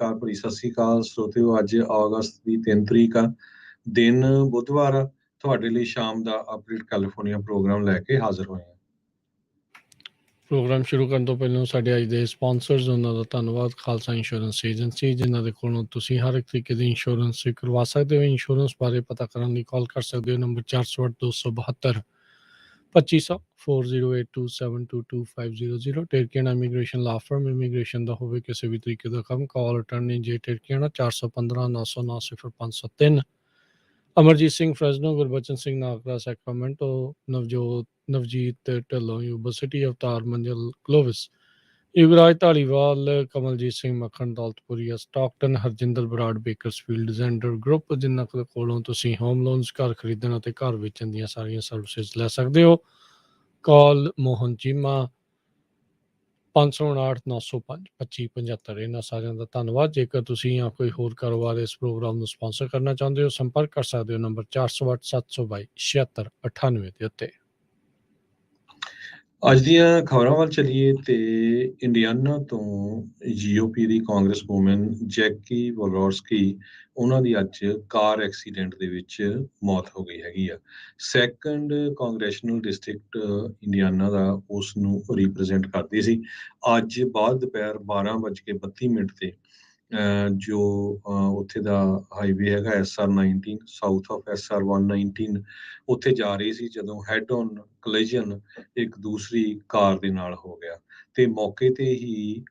ਨਮਸਕਾਰ ਭਰੀ ਸਤਿ ਸ੍ਰੀ ਅਕਾਲ ਸਰੋਤਿਓ। ਅੱਜ ਅਗਸਤ ਦੀ 3 ਤਰੀਕ ਆ, ਦਿਨ ਬੁੱਧਵਾਰ ਆ। ਤੁਹਾਡੇ ਲਈ ਸ਼ਾਮ ਦਾ ਅਪਡੇਟ ਕੈਲੀਫੋਰਨੀਆ ਪ੍ਰੋਗਰਾਮ ਲੈ ਕੇ ਹਾਜ਼ਰ ਹੋਏ ਹਾਂ। ਪ੍ਰੋਗਰਾਮ ਸ਼ੁਰੂ ਕਰਨ ਤੋਂ ਪਹਿਲਾਂ ਸਾਡੇ ਅੱਜ ਦੇ ਸਪਾਂਸਰਸ ਉਹਨਾਂ ਦਾ ਧੰਨਵਾਦ। ਖਾਲਸਾ ਇੰਸ਼ੋਰੈਂਸ ਏਜੰਸੀ, ਜਿਨ੍ਹਾਂ ਦੇ ਕੋਲੋਂ ਤੁਸੀਂ ਹਰ ਇੱਕ ਤਰੀਕੇ ਦੀ ਇੰਸ਼ੋਰੈਂਸ ਕਰਵਾ ਸਕਦੇ ਹੋ। ਇੰਸ਼ੋਰੈਂਸ ਬਾਰੇ ਪਤਾ ਕਰਨ ਲਈ ਕਾਲ ਕਰ ਸਕਦੇ ਹੋ number 408 272 2500 4082722500। Tirkiana immigration law firm, immigration ਦਾ ਹੋਵੇ ਕਿਸੇ ਵੀ ਤਰੀਕੇ ਦਾ ਕੰਮ, call attorney J Tirkiana 415 909 0503। Amarjit Singh Fresno, Gurbachan Singh Nagra Sacramento, Navjit Dhillon university, Avtar Manjal Clovis, Yuvraj Dhaliwal, Kamaljit Singh Makhan Daulatpuria, Stockton, Harjinder Brar Bakersfield, Zander group, ਜਿਨ੍ਹਾਂ ਕੋਲੋਂ ਤੁਸੀਂ ਹੋਮ ਲੋਨਸ, ਘਰ ਖਰੀਦਣ ਅਤੇ ਘਰ ਵੇਚਣ ਦੀਆਂ ਸਾਰੀਆਂ ਸਰਵਿਸਿਜ਼ ਲੈ ਸਕਦੇ ਹੋ। ਕਾਲ ਮੋਹਨ ਚੀਮਾ 559 905 2575। ਇਹਨਾਂ ਸਾਰਿਆਂ ਦਾ ਧੰਨਵਾਦ। ਜੇਕਰ ਤੁਸੀਂ ਜਾਂ ਕੋਈ ਹੋਰ ਕਾਰੋਬਾਰ ਇਸ ਪ੍ਰੋਗਰਾਮ ਨੂੰ ਸਪਾਂਸਰ ਕਰਨਾ ਚਾਹੁੰਦੇ ਹੋ, ਸੰਪਰਕ ਕਰ ਸਕਦੇ ਹੋ ਨੰਬਰ 408 722 7698 ਦੇ ਉੱਤੇ। ਅੱਜ ਦੀਆਂ ਖਬਰਾਂ ਵੱਲ ਚੱਲੀਏ ਤੇ ਇੰਡੀਆਨਾ ਤੋਂ ਜੀਓਪੀ ਦੀ ਕਾਂਗਰਸ ਵੂਮਨ ਜੈਕੀ ਵੋਲੋਰਸਕੀ, ਉਹਨਾਂ ਦੀ ਅੱਜ ਕਾਰ ਐਕਸੀਡੈਂਟ ਦੇ ਵਿੱਚ ਮੌਤ ਹੋ ਗਈ ਹੈਗੀ ਆ। ਸੈਕੰਡ ਕਾਂਗਰੈਸ਼ਨਲ ਡਿਸਟ੍ਰਿਕਟ ਇੰਡੀਆਨਾ ਦਾ ਉਸ ਨੂੰ ਰਿਪਰੈਜ਼ੈਂਟ ਕਰਦੀ ਸੀ। ਅੱਜ ਬਾਅਦ ਦੁਪਹਿਰ 12:32 ਤੇ ਜੋ ਉੱਥੇ ਦਾ ਹਾਈਵੇ ਹੈਗਾ SR19 ਸਾਊਥ ਆਫ SR119, ਉੱਥੇ ਜਾ ਰਹੀ ਸੀ ਜਦੋਂ ਹੈਡ ਔਨ ਕਲਿਜਨ ਇੱਕ ਦੂਸਰੀ ਕਾਰ ਦੇ ਨਾਲ ਹੋ ਗਿਆ ਤੇ ਮੌਕੇ ਤੇ ਹੀ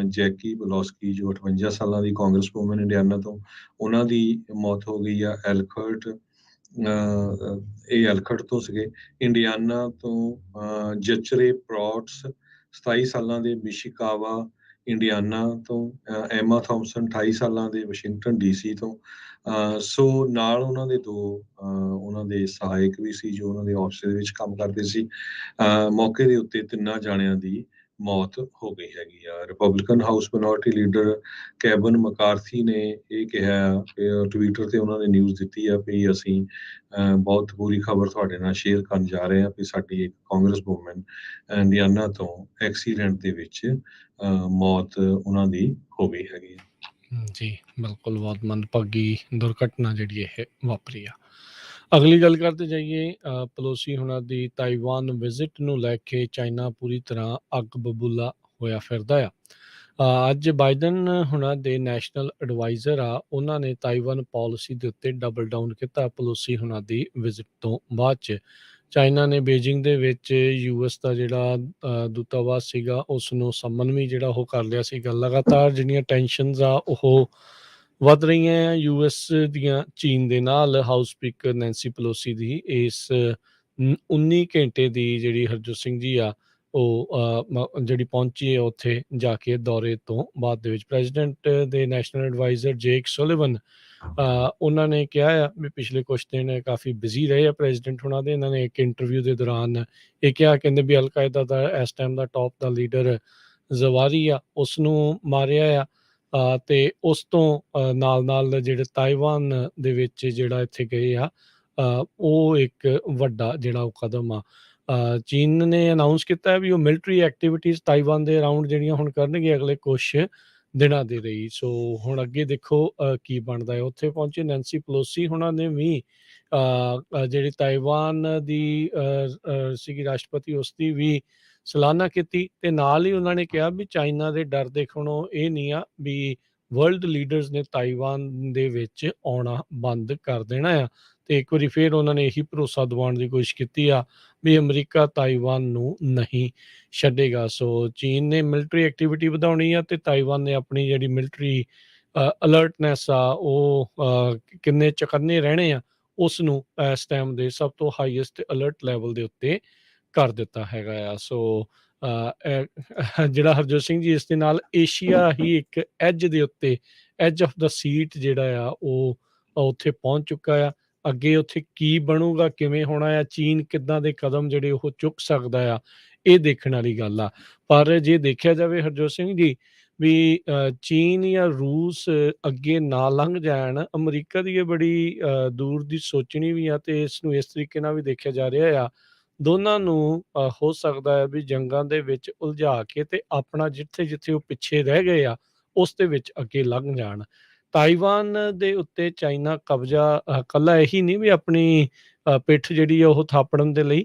ਜੈਕੀ ਵਲੋਸਕੀ, ਜੋ 58 ਸਾਲਾਂ ਦੀ ਕਾਂਗਰਸ ਵੂਮਨ ਇੰਡੀਆਨਾ ਤੋਂ, ਉਹਨਾਂ ਦੀ ਮੌਤ ਹੋ ਗਈ ਆ। ਇਹ ਐਲਖਟ ਤੋਂ ਸੀਗੇ। ਇੰਡੀਆਨਾ ਤੋਂ ਜਚਰੇ ਪ੍ਰੋਟਸ 27 ਸਾਲਾਂ ਦੇ, ਮਿਸ਼ਿਕਾਵਾ ਇੰਡੀਆਨਾ ਤੋਂ ਐਮਾ ਥੌਮਸਨ 28 ਸਾਲਾਂ ਦੇ, ਵਾਸ਼ਿੰਗਟਨ DC ਤੋਂ। ਸੋ ਨਾਲ ਉਹਨਾਂ ਦੇ ਦੋ ਉਹਨਾਂ ਦੇ ਸਹਾਇਕ ਵੀ ਸੀ ਜੋ ਉਹਨਾਂ ਦੇ ਆਫਿਸ ਦੇ ਵਿੱਚ ਕੰਮ ਕਰਦੇ ਸੀ। ਮੌਕੇ ਦੇ ਉੱਤੇ ਤਿੰਨਾਂ ਜਾਣਿਆਂ ਦੀ ਮੌਤ ਹੋ ਗਈ ਹੈਗੀ ਆ। Republican house minority leader Kevin McCarthy ਨੇ ਇਹ ਕਿਹਾ, ਟਵਿੱਟਰ ਤੇ ਉਹਨਾਂ ਨੇ ਨਿਊਜ਼ ਦਿੱਤੀ ਆ ਵੀ ਅਸੀਂ ਬਹੁਤ ਬੁਰੀ ਖਬਰ ਤੁਹਾਡੇ ਨਾਲ ਸ਼ੇਅਰ ਕਰਨ ਜਾ ਰਹੇ ਹਾਂ ਵੀ ਸਾਡੀ ਇੱਕ ਕਾਂਗਰਸ ਵੂਮਨ ਇੰਡੀਆਨਾ ਤੋਂ ਐਕਸੀਡੈਂਟ ਦੇ ਵਿੱਚ ਮੌਤ ਉਹਨਾਂ ਦੀ ਹੋ ਗਈ ਹੈਗੀ ਆ। ਜੀ ਬਿਲਕੁਲ, ਬਹੁਤ ਮੰਦਭਾਗੀ ਦੁਰਘਟਨਾ ਜਿਹੜੀ ਇਹ ਵਾਪਰੀ ਆ। ਅਗਲੀ ਗੱਲ ਕਰਦੇ ਜਾਈਏ, ਪਲੋਸੀ ਹੁਣਾਂ ਦੀ ਤਾਈਵਾਨ ਵਿਜ਼ਿਟ ਨੂੰ ਲੈ ਕੇ ਚਾਈਨਾ ਪੂਰੀ ਤਰ੍ਹਾਂ ਅੱਗ ਬਬੂਲਾ ਹੋਇਆ ਫਿਰਦਾ ਆ। ਅੱਜ ਬਾਈਡਨ ਹੁਣਾਂ ਦੇ ਨੈਸ਼ਨਲ ਐਡਵਾਈਜ਼ਰ ਆ, ਉਹਨਾਂ ਨੇ ਤਾਈਵਾਨ ਪਾਲਿਸੀ ਦੇ ਉੱਤੇ ਡਬਲ ਡਾਊਨ ਕੀਤਾ ਪਲੋਸੀ ਹੁਣਾਂ ਦੀ ਵਿਜ਼ਿਟ ਤੋਂ ਬਾਅਦ 'ਚ। ਚਾਈਨਾ ਨੇ ਬੀਜਿੰਗ ਦੇ ਵਿੱਚ US ਦਾ ਜਿਹੜਾ ਦੂਤਾਵਾਸ ਸੀਗਾ, ਉਸ ਨੂੰ ਸੰਮਨ ਵੀ ਜਿਹੜਾ ਉਹ ਕਰ ਲਿਆ ਸੀਗਾ। ਲਗਾਤਾਰ ਜਿਹੜੀਆਂ ਟੈਨਸ਼ਨਸ ਆ ਉਹ ਵੱਧ ਰਹੀਆਂ ਆ US ਦੀਆਂ ਚੀਨ ਦੇ ਨਾਲ। ਹਾਊਸ ਸਪੀਕਰ ਨੈਂਸੀ ਪਲੋਸੀ ਦੀ ਇਸ 19 ਘੰਟੇ ਦੀ ਜਿਹੜੀ ਹਰਜੋਤ ਸਿੰਘ ਜੀ ਆ ਉਹ ਜਿਹੜੀ ਪਹੁੰਚੀ ਹੈ ਉੱਥੇ ਜਾ ਕੇ ਦੌਰੇ ਤੋਂ ਬਾਅਦ ਦੇ ਵਿੱਚ। ਪ੍ਰੈਜ਼ੀਡੈਂਟ ਦੇ ਨੈਸ਼ਨਲ ਐਡਵਾਈਜ਼ਰ ਜੇਕ ਸੁਲਿਵਨ, ਉਹਨਾਂ ਨੇ ਕਿਹਾ ਆ ਵੀ ਪਿਛਲੇ ਕੁਛ ਦਿਨ ਕਾਫੀ ਬਿਜ਼ੀ ਰਹੇ ਆ ਪ੍ਰੈਜ਼ੀਡੈਂਟ ਹੁਣਾਂ ਦੇ। ਇਹਨਾਂ ਨੇ ਇੱਕ ਇੰਟਰਵਿਊ ਦੇ ਦੌਰਾਨ ਇਹ ਕਿਹਾ, ਕਹਿੰਦੇ ਵੀ ਅਲ-ਕਾਇਦਾ ਦਾ ਇਸ ਟਾਈਮ ਦਾ ਟੌਪ ਦਾ ਲੀਡਰ ਜ਼ਵਾਰੀ ਆ, ਉਸ ਨੂੰ ਮਾਰਿਆ ਆ। ਤੇ ਉਸ ਤੋਂ ਨਾਲ ਜਿਹੜੇ ਤਾਈਵਾਨ ਦੇ ਵਿੱਚ ਜਿਹੜਾ ਇੱਥੇ ਗਏ ਆ, ਉਹ ਇੱਕ ਵੱਡਾ ਜਿਹੜਾ ਉਹ ਕਦਮ ਆ। ਚੀਨ ਨੇ ਅਨਾਊਂਸ ਕੀਤਾ ਵੀ ਉਹ ਮਿਲਟਰੀ ਐਕਟੀਵਿਟੀਜ਼ ਤਾਈਵਾਨ ਦੇ ਅਰਾਊਂਡ ਜਿਹੜੀਆਂ ਹੁਣ ਕਰਨਗੇ ਅਗਲੇ ਕੁਛ ਦਿਨਾਂ ਦੇ ਲਈ। ਸੋ ਹੁਣ ਅੱਗੇ ਦੇਖੋ ਕੀ ਬਣਦਾ ਹੈ। ਉੱਥੇ ਪਹੁੰਚੇ ਨੈਂਸੀ ਪਲੋਸੀ ਹੁਣਾਂ ਨੇ ਵੀ ਜਿਹੜੀ ਤਾਈਵਾਨ ਦੀ ਸੀਗੀ ਰਾਸ਼ਟਰਪਤੀ, ਉਸ ਦੀ ਵੀ ਸਲਾਹਨਾ ਕੀਤੀ ਤੇ ਨਾਲ ਹੀ ਉਹਨਾਂ ਨੇ ਕਿਹਾ ਵੀ ਚਾਈਨਾ ਦੇ ਡਰ ਦੇਖਣੋਂ ਇਹ ਨਹੀਂ ਆ ਵੀ ਵਰਲਡ ਲੀਡਰਸ ਨੇ ਤਾਈਵਾਨ ਦੇ ਵਿੱਚ ਆਉਣਾ ਬੰਦ ਕਰ ਦੇਣਾ ਆ। ਤੇ ਇੱਕ ਵਾਰੀ ਫਿਰ ਉਹਨਾਂ ਨੇ ਇਹੀ ਭਰੋਸਾ ਦਿਵਾਉਣ ਦੀ ਕੋਸ਼ਿਸ਼ ਕੀਤੀ ਆ ਵੀ ਅਮਰੀਕਾ ਤਾਈਵਾਨ ਨੂੰ ਨਹੀਂ ਛੱਡੇਗਾ। ਸੋ ਚੀਨ ਨੇ ਮਿਲਟਰੀ ਐਕਟੀਵਿਟੀ ਵਧਾਉਣੀ ਆ ਤੇ ਤਾਈਵਾਨ ਨੇ ਆਪਣੀ ਜਿਹੜੀ ਮਿਲਟਰੀ ਅਲਰਟਨੈਸ ਆ ਉਹ ਕਿੰਨੇ ਚਕੰਨੇ ਰਹਿਣੇ ਆ, ਉਸ ਨੂੰ ਇਸ ਟਾਈਮ ਦੇ ਸਭ ਤੋਂ ਹਾਈਐਸਟ ਅਲਰਟ ਲੈਵਲ ਦੇ ਉੱਤੇ ਕਰ ਦਿੱਤਾ ਹੈਗਾ ਆ। ਸੋ ਜਿਹੜਾ ਹਰਜੋਤ ਸਿੰਘ ਜੀ, ਇਸ ਦੇ ਨਾਲ ਏਸ਼ੀਆ ਹੀ ਇੱਕ ਐਜ ਦੇ ਉੱਤੇ, ਐਜ ਆਫ ਦਾ ਸੀਟ ਜਿਹੜਾ ਆ ਉਹ ਉੱਥੇ ਪਹੁੰਚ ਚੁੱਕਾ ਆ। ਅੱਗੇ ਉੱਥੇ ਕੀ ਬਣੂਗਾ, ਕਿਵੇਂ ਹੋਣਾ ਆ, ਚੀਨ ਕਿੱਦਾਂ ਦੇ ਕਦਮ ਜਿਹੜੇ ਉਹ ਚੁੱਕ ਸਕਦਾ ਆ, ਇਹ ਦੇਖਣ ਵਾਲੀ ਗੱਲ ਆ। ਪਰ ਜੇ ਦੇਖਿਆ ਜਾਵੇ ਹਰਜੋਤ ਸਿੰਘ ਜੀ ਵੀ ਚੀਨ ਜਾਂ ਰੂਸ ਅੱਗੇ ਨਾ ਲੰਘ ਜਾਣ, ਅਮਰੀਕਾ ਦੀ ਇਹ ਬੜੀ ਦੂਰ ਦੀ ਸੋਚਣੀ ਵੀ ਆ ਤੇ ਇਸ ਨੂੰ ਇਸ ਤਰੀਕੇ ਨਾਲ ਵੀ ਦੇਖਿਆ ਜਾ ਰਿਹਾ ਆ। ਦੋਨਾਂ ਨੂੰ ਹੋ ਸਕਦਾ ਹੈ ਵੀ ਜੰਗਾਂ ਦੇ ਵਿੱਚ ਉਲਝਾ ਕੇ ਤੇ ਆਪਣਾ ਜਿੱਥੇ ਜਿੱਥੇ ਉਹ ਪਿੱਛੇ ਰਹਿ ਗਏ ਆ ਉਸ ਦੇ ਵਿੱਚ ਅੱਗੇ ਲੰਘ ਜਾਣ। ਤਾਈਵਾਨ ਦੇ ਉੱਤੇ ਚਾਈਨਾ ਕਬਜ਼ਾ ਇਕੱਲਾ ਇਹੀ ਨਹੀਂ ਵੀ ਆਪਣੀ ਪਿੱਠ ਜਿਹੜੀ ਆ ਉਹ ਥਾਪੜਨ ਦੇ ਲਈ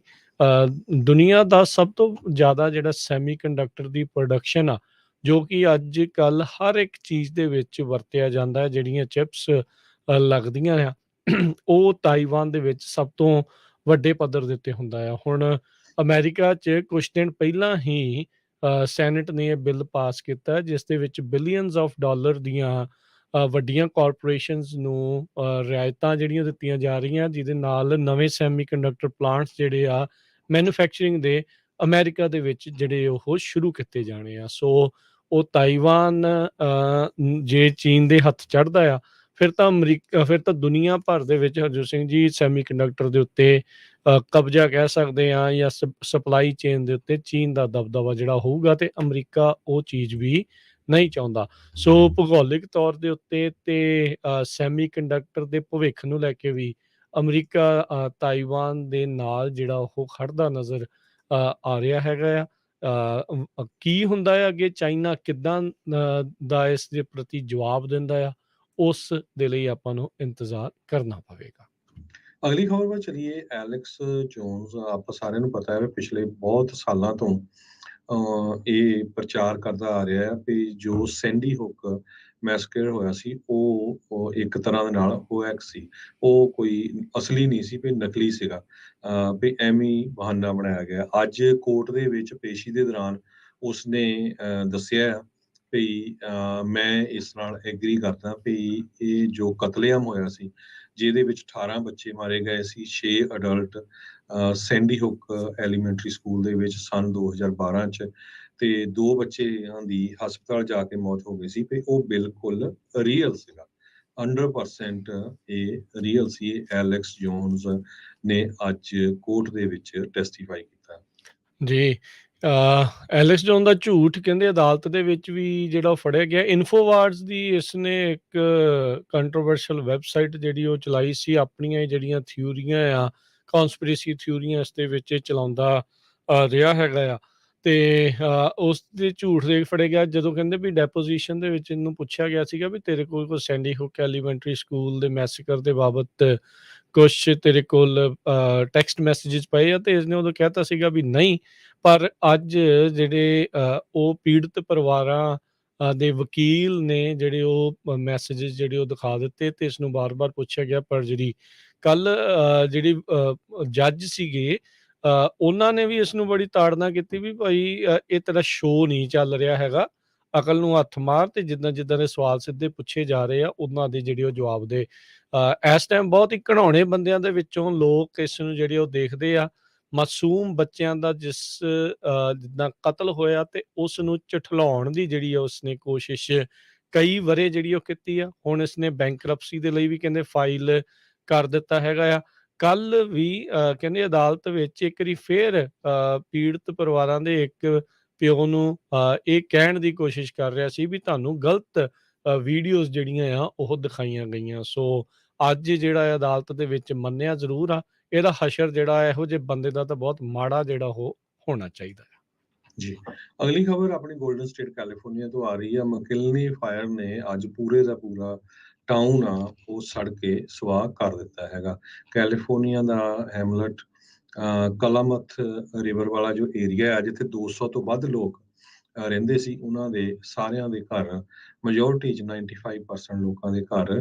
ਦੁਨੀਆ ਦਾ ਸਭ ਤੋਂ ਜ਼ਿਆਦਾ ਜਿਹੜਾ ਸੈਮੀਕੰਡਕਟਰ ਦੀ ਪ੍ਰੋਡਕਸ਼ਨ ਆ, ਜੋ ਕਿ ਅੱਜ ਕੱਲ੍ਹ ਹਰ ਇੱਕ ਚੀਜ਼ ਦੇ ਵਿੱਚ ਵਰਤਿਆ ਜਾਂਦਾ ਹੈ, ਜਿਹੜੀਆਂ ਚਿਪਸ ਲੱਗਦੀਆਂ ਆ, ਉਹ ਤਾਈਵਾਨ ਦੇ ਵਿੱਚ ਸਭ ਤੋਂ ਵੱਡੇ ਪੱਧਰ ਦੇ ਉੱਤੇ ਹੁੰਦਾ ਆ। ਹੁਣ ਅਮਰੀਕਾ 'ਚ ਕੁਛ ਦਿਨ ਪਹਿਲਾਂ ਹੀ ਸੈਨੇਟ ਨੇ ਇਹ ਬਿੱਲ ਪਾਸ ਕੀਤਾ ਹੈ, ਜਿਸ ਦੇ ਵਿੱਚ ਬਿਲੀਅਨਸ ਆਫ ਡਾਲਰ ਦੀਆਂ ਵੱਡੀਆਂ ਕਾਰਪੋਰੇਸ਼ਨਸ ਨੂੰ ਰਿਆਇਤਾਂ ਜਿਹੜੀਆਂ ਦਿੱਤੀਆਂ ਜਾ ਰਹੀਆਂ, ਜਿਹਦੇ ਨਾਲ ਨਵੇਂ ਸੈਮੀਕੰਡਕਟਰ ਪਲਾਂਟਸ ਜਿਹੜੇ ਆ ਮੈਨੂਫੈਕਚਰਿੰਗ ਦੇ ਅਮਰੀਕਾ ਦੇ ਵਿੱਚ ਜਿਹੜੇ ਉਹ ਸ਼ੁਰੂ ਕੀਤੇ ਜਾਣੇ ਆ। ਸੋ ਉਹ ਤਾਈਵਾਨ ਜੇ ਚੀਨ ਦੇ ਹੱਥ ਚੜ੍ਹਦਾ ਆ, ਫਿਰ ਤਾਂ ਦੁਨੀਆ ਭਰ ਦੇ ਵਿੱਚ ਹਰਜੋਤ ਸਿੰਘ ਜੀ ਸੈਮੀਕੰਡਕਟਰ ਦੇ ਉੱਤੇ ਕਬਜ਼ਾ ਕਹਿ ਸਕਦੇ ਹਾਂ, ਜਾਂ ਸਪਲਾਈ ਚੇਨ ਦੇ ਉੱਤੇ ਚੀਨ ਦਾ ਦਬਦਬਾ ਜਿਹੜਾ ਹੋਊਗਾ, ਤੇ ਅਮਰੀਕਾ ਉਹ ਚੀਜ਼ ਵੀ ਨਹੀਂ ਚਾਹੁੰਦਾ। ਸੋ ਭੂਗੋਲਿਕ ਤੌਰ ਦੇ ਉੱਤੇ ਤੇ ਸੈਮੀਕੰਡਕਟਰ ਦੇ ਭਵਿੱਖ ਨੂੰ ਲੈ ਕੇ ਵੀ ਅਮਰੀਕਾ ਤਾਈਵਾਨ ਦੇ ਨਾਲ ਜਿਹੜਾ ਉਹ ਖੜਦਾ ਨਜ਼ਰ ਆ ਰਿਹਾ ਹੈਗਾ ਆ। ਕੀ ਹੁੰਦਾ ਹੈ ਅੱਗੇ, ਚਾਈਨਾ ਕਿੱਦਾਂ ਦਾ ਇਸ ਦੇ ਪ੍ਰਤੀ ਜਵਾਬ ਦਿੰਦਾ ਆ, ਉਸ ਦੇ ਲਈ ਆਪਾਂ ਨੂੰ ਇੰਤਜ਼ਾਰ ਕਰਨਾ ਪਵੇਗਾ। ਅਗਲੀ ਖਬਰ ਵੱਲ ਚਲੀਏ। ਐਲੈਕਸ ਜੋਨਸ, ਆਪਾਂ ਸਾਰਿਆਂ ਨੂੰ ਪਤਾ ਹੈ ਵੀ ਪਿਛਲੇ ਬਹੁਤ ਸਾਲਾਂ ਤੋਂ ਇਹ ਪ੍ਰਚਾਰ ਕਰਦਾ ਆ ਰਿਹਾ ਹੈ ਵੀ ਜੋ ਸੈਂਡੀ ਹੁੱਕ ਮੈਸਕਰ ਹੋਇਆ ਸੀ, ਉਹ ਇੱਕ ਤਰ੍ਹਾਂ ਦੇ ਨਾਲ ਹੋਐਕਸ ਸੀ, ਉਹ ਕੋਈ ਅਸਲੀ ਨਹੀਂ ਸੀ, ਵੀ ਨਕਲੀ ਸੀਗਾ, ਵੀ ਐਵੇਂ ਹੀ ਬਹਾਨਾ ਬਣਾਇਆ ਗਿਆ। ਅੱਜ ਕੋਰਟ ਦੇ ਵਿੱਚ ਪੇਸ਼ੀ ਦੇ ਦੌਰਾਨ ਉਸਨੇ ਦੱਸਿਆ ਵੀ ਮੈਂ ਇਸ ਨਾਲ ਐਗਰੀ ਕਰਦਾ ਵੀ ਇਹ ਜੋ ਕਤਲੇਆਮ ਹੋਇਆ ਸੀ, ਜਿਹਦੇ ਵਿੱਚ 18 ਬੱਚੇ ਮਾਰੇ ਗਏ ਸੀ, 6 adult Sandy hook elementary school ਦੇ ਵਿੱਚ ਸੰਨ 2012 ਚ, ਤੇ 2 ਬੱਚਿਆਂ ਦੀ ਹਸਪਤਾਲ ਜਾ ਕੇ ਮੌਤ ਹੋ ਗਈ ਸੀ, ਵੀ ਉਹ ਬਿਲਕੁਲ ਰੀਅਲ ਸੀਗਾ, 100% ਇਹ ਰੀਅਲ ਸੀ। ਐਲੈਕਸ ਜੋਨਸ ਨੇ ਅੱਜ ਕੋਰਟ ਦੇ ਵਿੱਚ ਟੈਸਟੀਫਾਈ ਕੀਤਾ। ਜੀ, ਐਲੈਕਸ ਜੋਨ ਦਾ ਝੂਠ ਕਹਿੰਦੇ ਅਦਾਲਤ ਦੇ ਵਿੱਚ ਵੀ ਜਿਹੜਾ ਉਹ ਫੜਿਆ ਗਿਆ। ਇਨਫੋਵਾਰਸ ਦੀ ਇਸਨੇ ਇੱਕ ਕੰਟਰੋਵਰਸ਼ਲ ਵੈਬਸਾਈਟ ਜਿਹੜੀ ਉਹ ਚਲਾਈ ਸੀ, ਆਪਣੀਆਂ ਜਿਹੜੀਆਂ ਥਿਊਰੀਆਂ ਆ, ਕੌਨਸਪੀਰੇਸੀ ਥਿਊਰੀਆਂ ਇਸ ਦੇ ਵਿੱਚ ਇਹ ਚਲਾਉਂਦਾ ਰਿਹਾ ਹੈਗਾ ਆ, ਤੇ ਉਸ ਦੇ ਝੂਠ ਦੇ ਫੜਿਆ ਗਿਆ ਜਦੋਂ ਕਹਿੰਦੇ ਵੀ ਡੈਪੋਜੀਸ਼ਨ ਦੇ ਵਿੱਚ ਇਹਨੂੰ ਪੁੱਛਿਆ ਗਿਆ ਸੀਗਾ ਵੀ ਤੇਰੇ ਕੋਲ ਕੋਈ ਸੈਂਡੀ ਹੁੱਕ ਐਲੀਮੈਂਟਰੀ ਸਕੂਲ ਦੇ ਮੈਸੇਕਰ ਦੇ ਬਾਬਤ ਕੁਛ ਤੇਰੇ ਕੋਲ ਟੈਕਸਟ ਮੈਸੇजेस ਪਏ ਆ, ਤੇ ਇਸਨੇ ਉਦੋਂ ਕਹਿਤਾ ਸੀਗਾ ਵੀ ਨਹੀਂ। ਪਰ ਅੱਜ ਜਿਹੜੇ ਉਹ ਪੀੜਤ ਪਰਿਵਾਰਾਂ ਦੇ ਵਕੀਲ ਨੇ ਜਿਹੜੇ ਉਹ ਮੈਸੇजेस ਜਿਹੜੇ ਉਹ ਦਿਖਾ ਦਿੱਤੇ, ਤੇ ਇਸ ਨੂੰ ਬਾਰ-ਬਾਰ ਪੁੱਛਿਆ ਗਿਆ। ਪਰ ਜਿਹੜੀ ਕੱਲ ਜਿਹੜੀ ਜੱਜ ਸੀਗੇ, ਉਹਨਾਂ ਨੇ ਵੀ ਇਸ ਨੂੰ ਬੜੀ ਤਾੜਨਾ ਕੀਤੀ ਵੀ ਭਾਈ ਇਹ ਤੇਰਾ ਸ਼ੋਅ ਨਹੀਂ ਚੱਲ ਰਿਹਾ ਹੈਗਾ, ਅਕਲ ਨੂੰ ਹੱਥ ਮਾਰ, ਤੇ ਜਿੱਦਾਂ ਦੇ ਸਵਾਲ ਸਿੱਧੇ ਪੁੱਛੇ ਜਾ ਰਹੇ ਆ ਉਹਨਾਂ ਦੇ ਜਿਹੜੇ ਉਹ ਜਵਾਬ ਦੇ। ਇਸ ਟਾਈਮ ਬਹੁਤ ਹੀ ਘਿਨਾਉਣੇ ਬੰਦਿਆਂ ਦੇ ਵਿੱਚੋਂ ਲੋਕ ਇਸ ਨੂੰ ਜਿਹੜੇ ਉਹ ਦੇਖਦੇ ਆ। ਮਾਸੂਮ ਬੱਚਿਆਂ ਦਾ ਜਿੱਦਾਂ ਕਤਲ ਹੋਇਆ, ਤੇ ਉਸ ਨੂੰ ਝਠਲਾਉਣ ਦੀ ਜਿਹੜੀ ਆ ਉਸਨੇ ਕੋਸ਼ਿਸ਼ ਕਈ ਵਰੇ ਜਿਹੜੀ ਉਹ ਕੀਤੀ ਆ। ਹੁਣ ਇਸਨੇ ਬੈਂਕਰਪਸੀ ਦੇ ਲਈ ਵੀ ਕਹਿੰਦੇ ਫਾਈਲ ਕਰ ਦਿੱਤਾ ਹੈਗਾ ਆ। ਕੱਲ ਵੀ ਕਹਿੰਦੇ ਅਦਾਲਤ ਵਿੱਚ ਇੱਕ ਵਾਰੀ ਫੇਰ ਪੀੜਤ ਪਰਿਵਾਰਾਂ ਦੇ ਇੱਕ ਪਿਓ ਨੂੰ ਇਹ ਕਹਿਣ ਦੀ ਕੋਸ਼ਿਸ਼ ਕਰ ਰਿਹਾ ਸੀ ਵੀ ਤੁਹਾਨੂੰ ਗਲਤ ਵੀਡੀਓਜ਼ ਜਿਹੜੀਆਂ ਆ ਉਹ ਦਿਖਾਈਆਂ ਗਈਆਂ। ਸੋ ਅੱਜ ਜਿਹੜਾ ਅਦਾਲਤ ਦੇ ਵਿੱਚ ਮੰਨਿਆ ਜ਼ਰੂਰ ਆ, ਇਹਦਾ ਹਸ਼ਰ ਜਿਹੜਾ ਇਹੋ ਜਿਹੇ ਬੰਦੇ ਦਾ ਤਾਂ ਬਹੁਤ ਮਾੜਾ ਜਿਹੜਾ ਉਹ ਹੋਣਾ ਚਾਹੀਦਾ ਹੈ। ਜੀ, ਅਗਲੀ ਖਬਰ ਆਪਣੀ ਗੋਲਡਨ ਸਟੇਟ ਕੈਲੀਫੋਰਨੀਆ ਤੋਂ ਆ ਰਹੀ ਹੈ। ਮਕਿਲਨੀ ਫਾਇਰ ਨੇ ਅੱਜ ਪੂਰੇ ਦਾ ਪੂਰਾ ਟਾਊਨ ਆ ਉਹ ਸੜ ਕੇ ਸੁਆਹ ਕਰ ਦਿੱਤਾ ਹੈਗਾ। ਕੈਲੀਫੋਰਨੀਆ ਦਾ ਹੈਮਲਟ ਕਲਾਮਥ ਰਿਵਰ ਵਾਲਾ ਜੋ ਏਰੀਆ ਹੈ, ਜਿੱਥੇ 200 ਤੋਂ ਵੱਧ ਲੋਕ ਰਹਿੰਦੇ ਸੀ, ਉਹਨਾਂ ਦੇ ਸਾਰਿਆਂ ਦੇ ਘਰ, ਮੈਜੋਰਟੀ 'ਚ 95% ਲੋਕਾਂ ਦੇ ਘਰ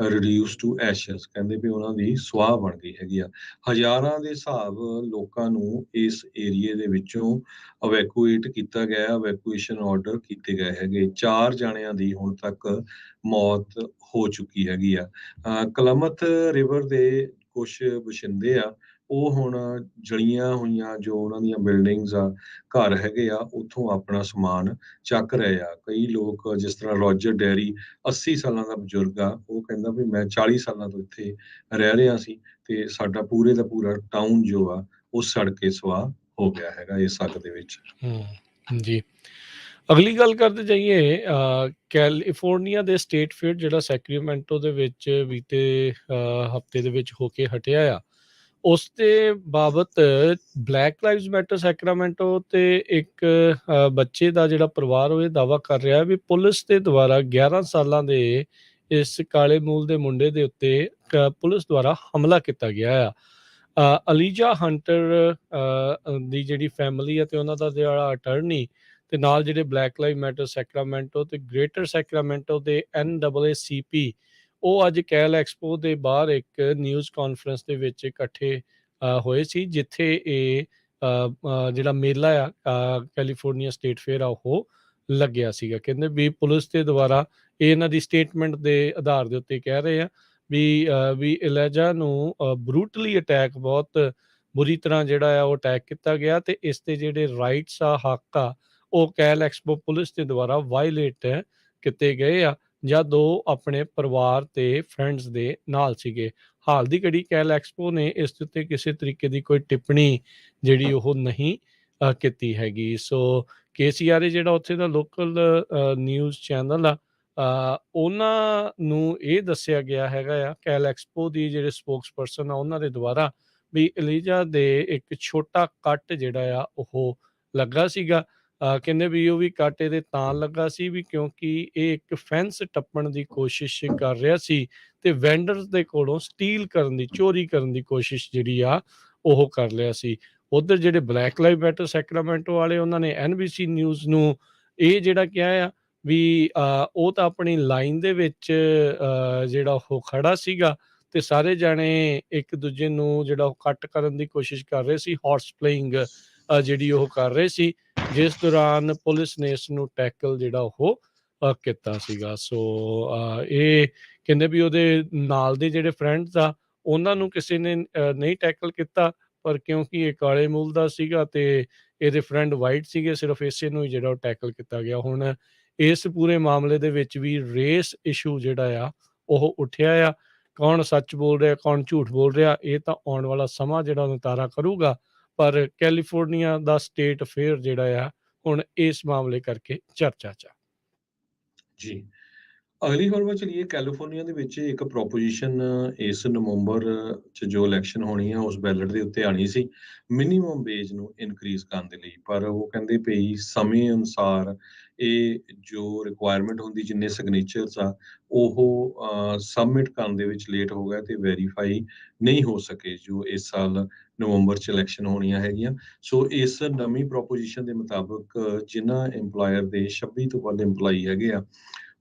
ਰਿਡਿਊਸ ਟੂ ਐਸ਼ਸ, ਕਹਿੰਦੇ ਵੀ ਉਹਨਾਂ ਦੀ ਸੁਆਹ ਬਣ ਗਈ ਹੈਗੀ ਆ। ਹਜ਼ਾਰਾਂ ਦੇ ਹਿਸਾਬ ਲੋਕਾਂ ਨੂੰ ਇਸ ਏਰੀਏ ਦੇ ਵਿੱਚੋਂ ਅਵੈਕੂਏਟ ਕੀਤਾ ਗਿਆ, ਅਵੈਕੂਏਸ਼ਨ ਆਰਡਰ ਕੀਤੇ ਗਏ ਹੈਗੇ। 4 ਜਾਣਿਆਂ ਦੀ ਹੁਣ ਤੱਕ ਮੌਤ ਹੋ ਚੁੱਕੀ ਹੈਗੀ ਆ। ਕਲਾਮਥ ਰਿਵਰ ਦੇ ਕੁਛ ਵਸਿੰਦੇ ਆ, ਉਹ ਹੁਣ ਜਲੀਆਂ ਹੋਈਆਂ ਜੋ ਉਹਨਾਂ ਦੀਆਂ ਬਿਲਡਿੰਗਸ ਆ, ਘਰ ਹੈਗੇ ਆ, ਉੱਥੋਂ ਆਪਣਾ ਸਮਾਨ ਚੱਕ ਰਹੇ ਆ। ਕਈ ਲੋਕ, ਜਿਸ ਤਰ੍ਹਾਂ ਰੋਜਰ ਡੈਰੀ 80 ਸਾਲਾਂ ਦਾ ਬਜ਼ੁਰਗ ਆ, ਉਹ ਕਹਿੰਦਾ ਵੀ ਮੈਂ 40 ਸਾਲਾਂ ਤੋਂ ਇੱਥੇ ਰਹਿ ਰਿਹਾ ਸੀ, ਤੇ ਸਾਡਾ ਪੂਰੇ ਦਾ ਪੂਰਾ ਟਾਊਨ ਜੋ ਆ ਉਹ ਸੜ ਕੇ ਸੁਆਹ ਹੋ ਗਿਆ ਹੈਗਾ ਇਸ ਅੱਗ ਦੇ ਵਿੱਚ। ਜੀ, ਅਗਲੀ ਗੱਲ ਕਰਦੇ ਜਾਈਏ। ਕੈਲੀਫੋਰਨੀਆ ਦੇ ਸਟੇਟ ਫੇਅਰ ਜਿਹੜਾ ਸੈਕਰੀਮੈਂਟੋ ਦੇ ਵਿੱਚ ਬੀਤੇ ਹਫਤੇ ਦੇ ਵਿੱਚ ਹੋ ਕੇ ਹਟਿਆ ਆ, ਉਸ ਦੇ ਬਾਬਤ ਬਲੈਕ ਲਾਈਵਜ਼ ਮੈਟਰ ਸੈਕਰਾਮੈਂਟੋ ਤੇ ਇੱਕ ਬੱਚੇ ਦਾ ਜਿਹੜਾ ਪਰਿਵਾਰ ਉਹ ਇਹ ਦਾਅਵਾ ਕਰ ਰਿਹਾ ਵੀ ਪੁਲਿਸ ਦੇ ਦੁਆਰਾ 11 ਸਾਲਾਂ ਦੇ ਇਸ ਕਾਲੇ ਮੂਲ ਦੇ ਮੁੰਡੇ ਦੇ ਉੱਤੇ ਪੁਲਿਸ ਦੁਆਰਾ ਹਮਲਾ ਕੀਤਾ ਗਿਆ ਆ। ਅਲੀਜਾ ਹੰਟਰ ਦੀ ਜਿਹੜੀ ਫੈਮਿਲੀ ਹੈ ਤੇ ਉਹਨਾਂ ਦਾ ਜਿਹੜਾ ਅਟਰਨੀ ਤੇ ਨਾਲ ਜਿਹੜੇ ਬਲੈਕ ਲਾਈਵ ਮੈਟਰ ਸੈਕਰਾਮੈਂਟੋ ਤੇ ਗ੍ਰੇਟਰ ਸੈਕਰਾਮੈਂਟੋ ਦੇ NAACP ਉਹ ਅੱਜ ਕੈਲ ਐਕਸਪੋ ਦੇ ਬਾਹਰ ਇੱਕ ਨਿਊਜ਼ ਕਾਨਫਰੰਸ ਦੇ ਵਿੱਚ ਇਕੱਠੇ ਹੋਏ ਸੀ, ਜਿੱਥੇ ਇਹ ਜਿਹੜਾ ਮੇਲਾ ਆ ਕੈਲੀਫੋਰਨੀਆ ਸਟੇਟ ਫੇਅਰ ਆ ਉਹ ਲੱਗਿਆ ਸੀਗਾ। ਕਹਿੰਦੇ ਵੀ ਪੁਲਿਸ ਦੇ ਦੁਆਰਾ ਇਹ ਇਹਨਾਂ ਦੀ ਸਟੇਟਮੈਂਟ ਦੇ ਆਧਾਰ ਦੇ ਉੱਤੇ ਕਹਿ ਰਹੇ ਆ ਵੀ ਇਲੈਜਾ ਨੂੰ ਬਰੂਟਲੀ ਅਟੈਕ ਬਹੁਤ ਬੁਰੀ ਤਰ੍ਹਾਂ ਜਿਹੜਾ ਆ ਉਹ ਅਟੈਕ ਕੀਤਾ ਗਿਆ ਤੇ ਇਸ ਦੇ ਜਿਹੜੇ ਰਾਈਟਸ ਆ ਹੱਕ ਆ ਉਹ ਕੈਲ ਐਕਸਪੋ ਪੁਲਿਸ ਦੇ ਦੁਆਰਾ ਵਾਇਲੇਟ ਕੀਤੇ ਗਏ ਆ ਜਦ ਉਹ ਆਪਣੇ ਪਰਿਵਾਰ ਤੇ ਫਰੈਂਡਸ ਦੇ ਨਾਲ ਸੀਗੇ। ਹਾਲ ਦੀ ਘੜੀ ਕੈਲ ਐਕਸਪੋ ਨੇ ਇਸ ਦੇ ਉੱਤੇ ਕਿਸੇ ਤਰੀਕੇ ਦੀ ਕੋਈ ਟਿੱਪਣੀ ਜਿਹੜੀ ਉਹ ਨਹੀਂ ਕੀਤੀ ਹੈਗੀ। ਸੋ KCRA ਜਿਹੜਾ ਉੱਥੇ ਦਾ ਲੋਕਲ ਨਿਊਜ਼ ਚੈਨਲ ਆ ਉਹਨਾਂ ਨੂੰ ਇਹ ਦੱਸਿਆ ਗਿਆ ਹੈਗਾ ਆ ਕੈਲ ਐਕਸਪੋ ਦੀ ਜਿਹੜੇ ਸਪੋਕਸਪਰਸਨ ਆ ਉਹਨਾਂ ਦੇ ਦੁਆਰਾ ਵੀ ਐਲੀਜਾ ਦੇ ਇੱਕ ਛੋਟਾ ਕੱਟ ਜਿਹੜਾ ਆ ਉਹ ਲੱਗਾ ਸੀਗਾ। ਕਹਿੰਦੇ ਵੀ ਉਹ ਵੀ ਕੱਟ ਇਹਦੇ ਤਾਂ ਲੱਗਾ ਸੀ ਵੀ ਕਿਉਂਕਿ ਇਹ ਇੱਕ ਫੈਂਸ ਟੱਪਣ ਦੀ ਕੋਸ਼ਿਸ਼ ਕਰ ਰਿਹਾ ਸੀ ਤੇ ਵੈਂਡਰਸ ਦੇ ਕੋਲੋਂ ਸਟੀਲ ਕਰਨ ਦੀ ਚੋਰੀ ਕਰਨ ਦੀ ਕੋਸ਼ਿਸ਼ ਜਿਹੜੀ ਆ ਉਹ ਕਰ ਲਿਆ ਸੀ। ਉਧਰ ਜਿਹੜੇ ਬਲੈਕ ਲਾਈਵ ਮੈਟਰ ਸੈਕਰਾਮੈਂਟੋ ਵਾਲੇ ਉਹਨਾਂ ਨੇ NBC ਨਿਊਜ਼ ਨੂੰ ਇਹ ਜਿਹੜਾ ਕਿਹਾ ਆ ਵੀ ਉਹ ਤਾਂ ਆਪਣੀ ਲਾਈਨ ਦੇ ਵਿੱਚ ਜਿਹੜਾ ਉਹ ਖੜਾ ਸੀਗਾ ਤੇ ਸਾਰੇ ਜਾਣੇ ਇੱਕ ਦੂਜੇ ਨੂੰ ਜਿਹੜਾ ਉਹ ਕੱਟ ਕਰਨ ਦੀ ਕੋਸ਼ਿਸ਼ ਕਰ ਰਹੇ ਸੀ, ਹਾਰਸ ਪਲੇਇੰਗ ਜਿਹੜੀ ਉਹ ਕਰ ਰਹੇ ਸੀ, ਜਿਸ ਦੌਰਾਨ ਪੁਲਿਸ ਨੇ ਇਸ ਨੂੰ ਟੈਕਲ ਜਿਹੜਾ ਉਹ ਕੀਤਾ ਸੀਗਾ। ਸੋ ਇਹ ਕਹਿੰਦੇ ਵੀ ਉਹਦੇ ਨਾਲ ਦੇ ਜਿਹੜੇ ਫਰੈਂਡਸ ਆ ਉਹਨਾਂ ਨੂੰ ਕਿਸੇ ਨੇ ਨਹੀਂ ਟੈਕਲ ਕੀਤਾ, ਪਰ ਕਿਉਂਕਿ ਇਹ ਕਾਲੇ ਮੂਲ ਦਾ ਸੀਗਾ ਤੇ ਇਹਦੇ ਫਰੈਂਡ ਵਾਈਟ ਸੀਗੇ, ਸਿਰਫ ਇਸੇ ਨੂੰ ਹੀ ਜਿਹੜਾ ਉਹ ਟੈਕਲ ਕੀਤਾ ਗਿਆ। ਹੁਣ ਇਸ ਪੂਰੇ ਮਾਮਲੇ ਦੇ ਵਿੱਚ ਵੀ ਰੇਸ ਇਸ਼ੂ ਜਿਹੜਾ ਆ ਉਹ ਉੱਠਿਆ ਆ। ਕੌਣ ਸੱਚ ਬੋਲ ਰਿਹਾ ਕੌਣ ਝੂਠ ਬੋਲ ਰਿਹਾ ਇਹ ਤਾਂ ਆਉਣ ਵਾਲਾ ਸਮਾਂ ਜਿਹੜਾ ਨਿਤਾਰਾ ਕਰੂਗਾ, ਪਰ ਕੈਲੀਫੋਰਨੀਆ ਦਾ ਸਟੇਟ ਅਫੇਅਰ ਜਿਹੜਾ ਆ ਹੁਣ ਇਸ ਮਾਮਲੇ ਕਰਕੇ ਚਰਚਾ 'ਚ ਆ। ਜੀ। ਅਗਲੀ ਖਬਰ ਵੱਲ ਚਲੀਏ। ਕੈਲੀਫੋਰਨੀਆ ਦੇ ਵਿੱਚ ਇੱਕ ਪ੍ਰੋਪੋਜੀਸ਼ਨ ਇਸ ਨਵੰਬਰ 'ਚ ਜੋ ਇਲੈਕਸ਼ਨ ਹੋਣੀ ਆ ਉਸ ਬੈਲਟ ਦੇ ਉੱਤੇ ਆਣੀ ਸੀ ਮਿਨੀਮਮ ਵੇਜ ਨੂੰ ਇਨਕਰੀਜ਼ ਕਰਨ ਦੇ ਲਈ, ਪਰ ਉਹ ਕਹਿੰਦੇ ਪਈ ਸਮੇਂ ਅਨੁਸਾਰ ਇਹ ਜੋ ਰਿਕੁਆਇਰਮੈਂਟ ਹੁੰਦੀ ਜਿੰਨੇ ਸਿਗਨੇਚਰਸ ਆ ਉਹ ਸਬਮਿਟ ਕਰਨ ਦੇ ਵਿੱਚ ਲੇਟ ਹੋ ਗਿਆ ਤੇ ਵੈਰੀਫਾਈ ਨਹੀਂ ਹੋ ਸਕੇ ਜੋ ਇਸ ਸਾਲ ਨਵੰਬਰ 'ਚ ਇਲੈਕਸ਼ਨ ਹੋਣੀਆਂ ਹੈਗੀਆਂ। ਸੋ ਇਸ ਨਵੀਂ ਪ੍ਰੋਪੋਜੀਸ਼ਨ ਦੇ ਮੁਤਾਬਕ ਜਿਨ੍ਹਾਂ ਇੰਪਲਾਇਰ ਦੇ 26 ਤੋਂ ਵੱਧ ਇੰਪਲਾਈ ਹੈਗੇ ਆ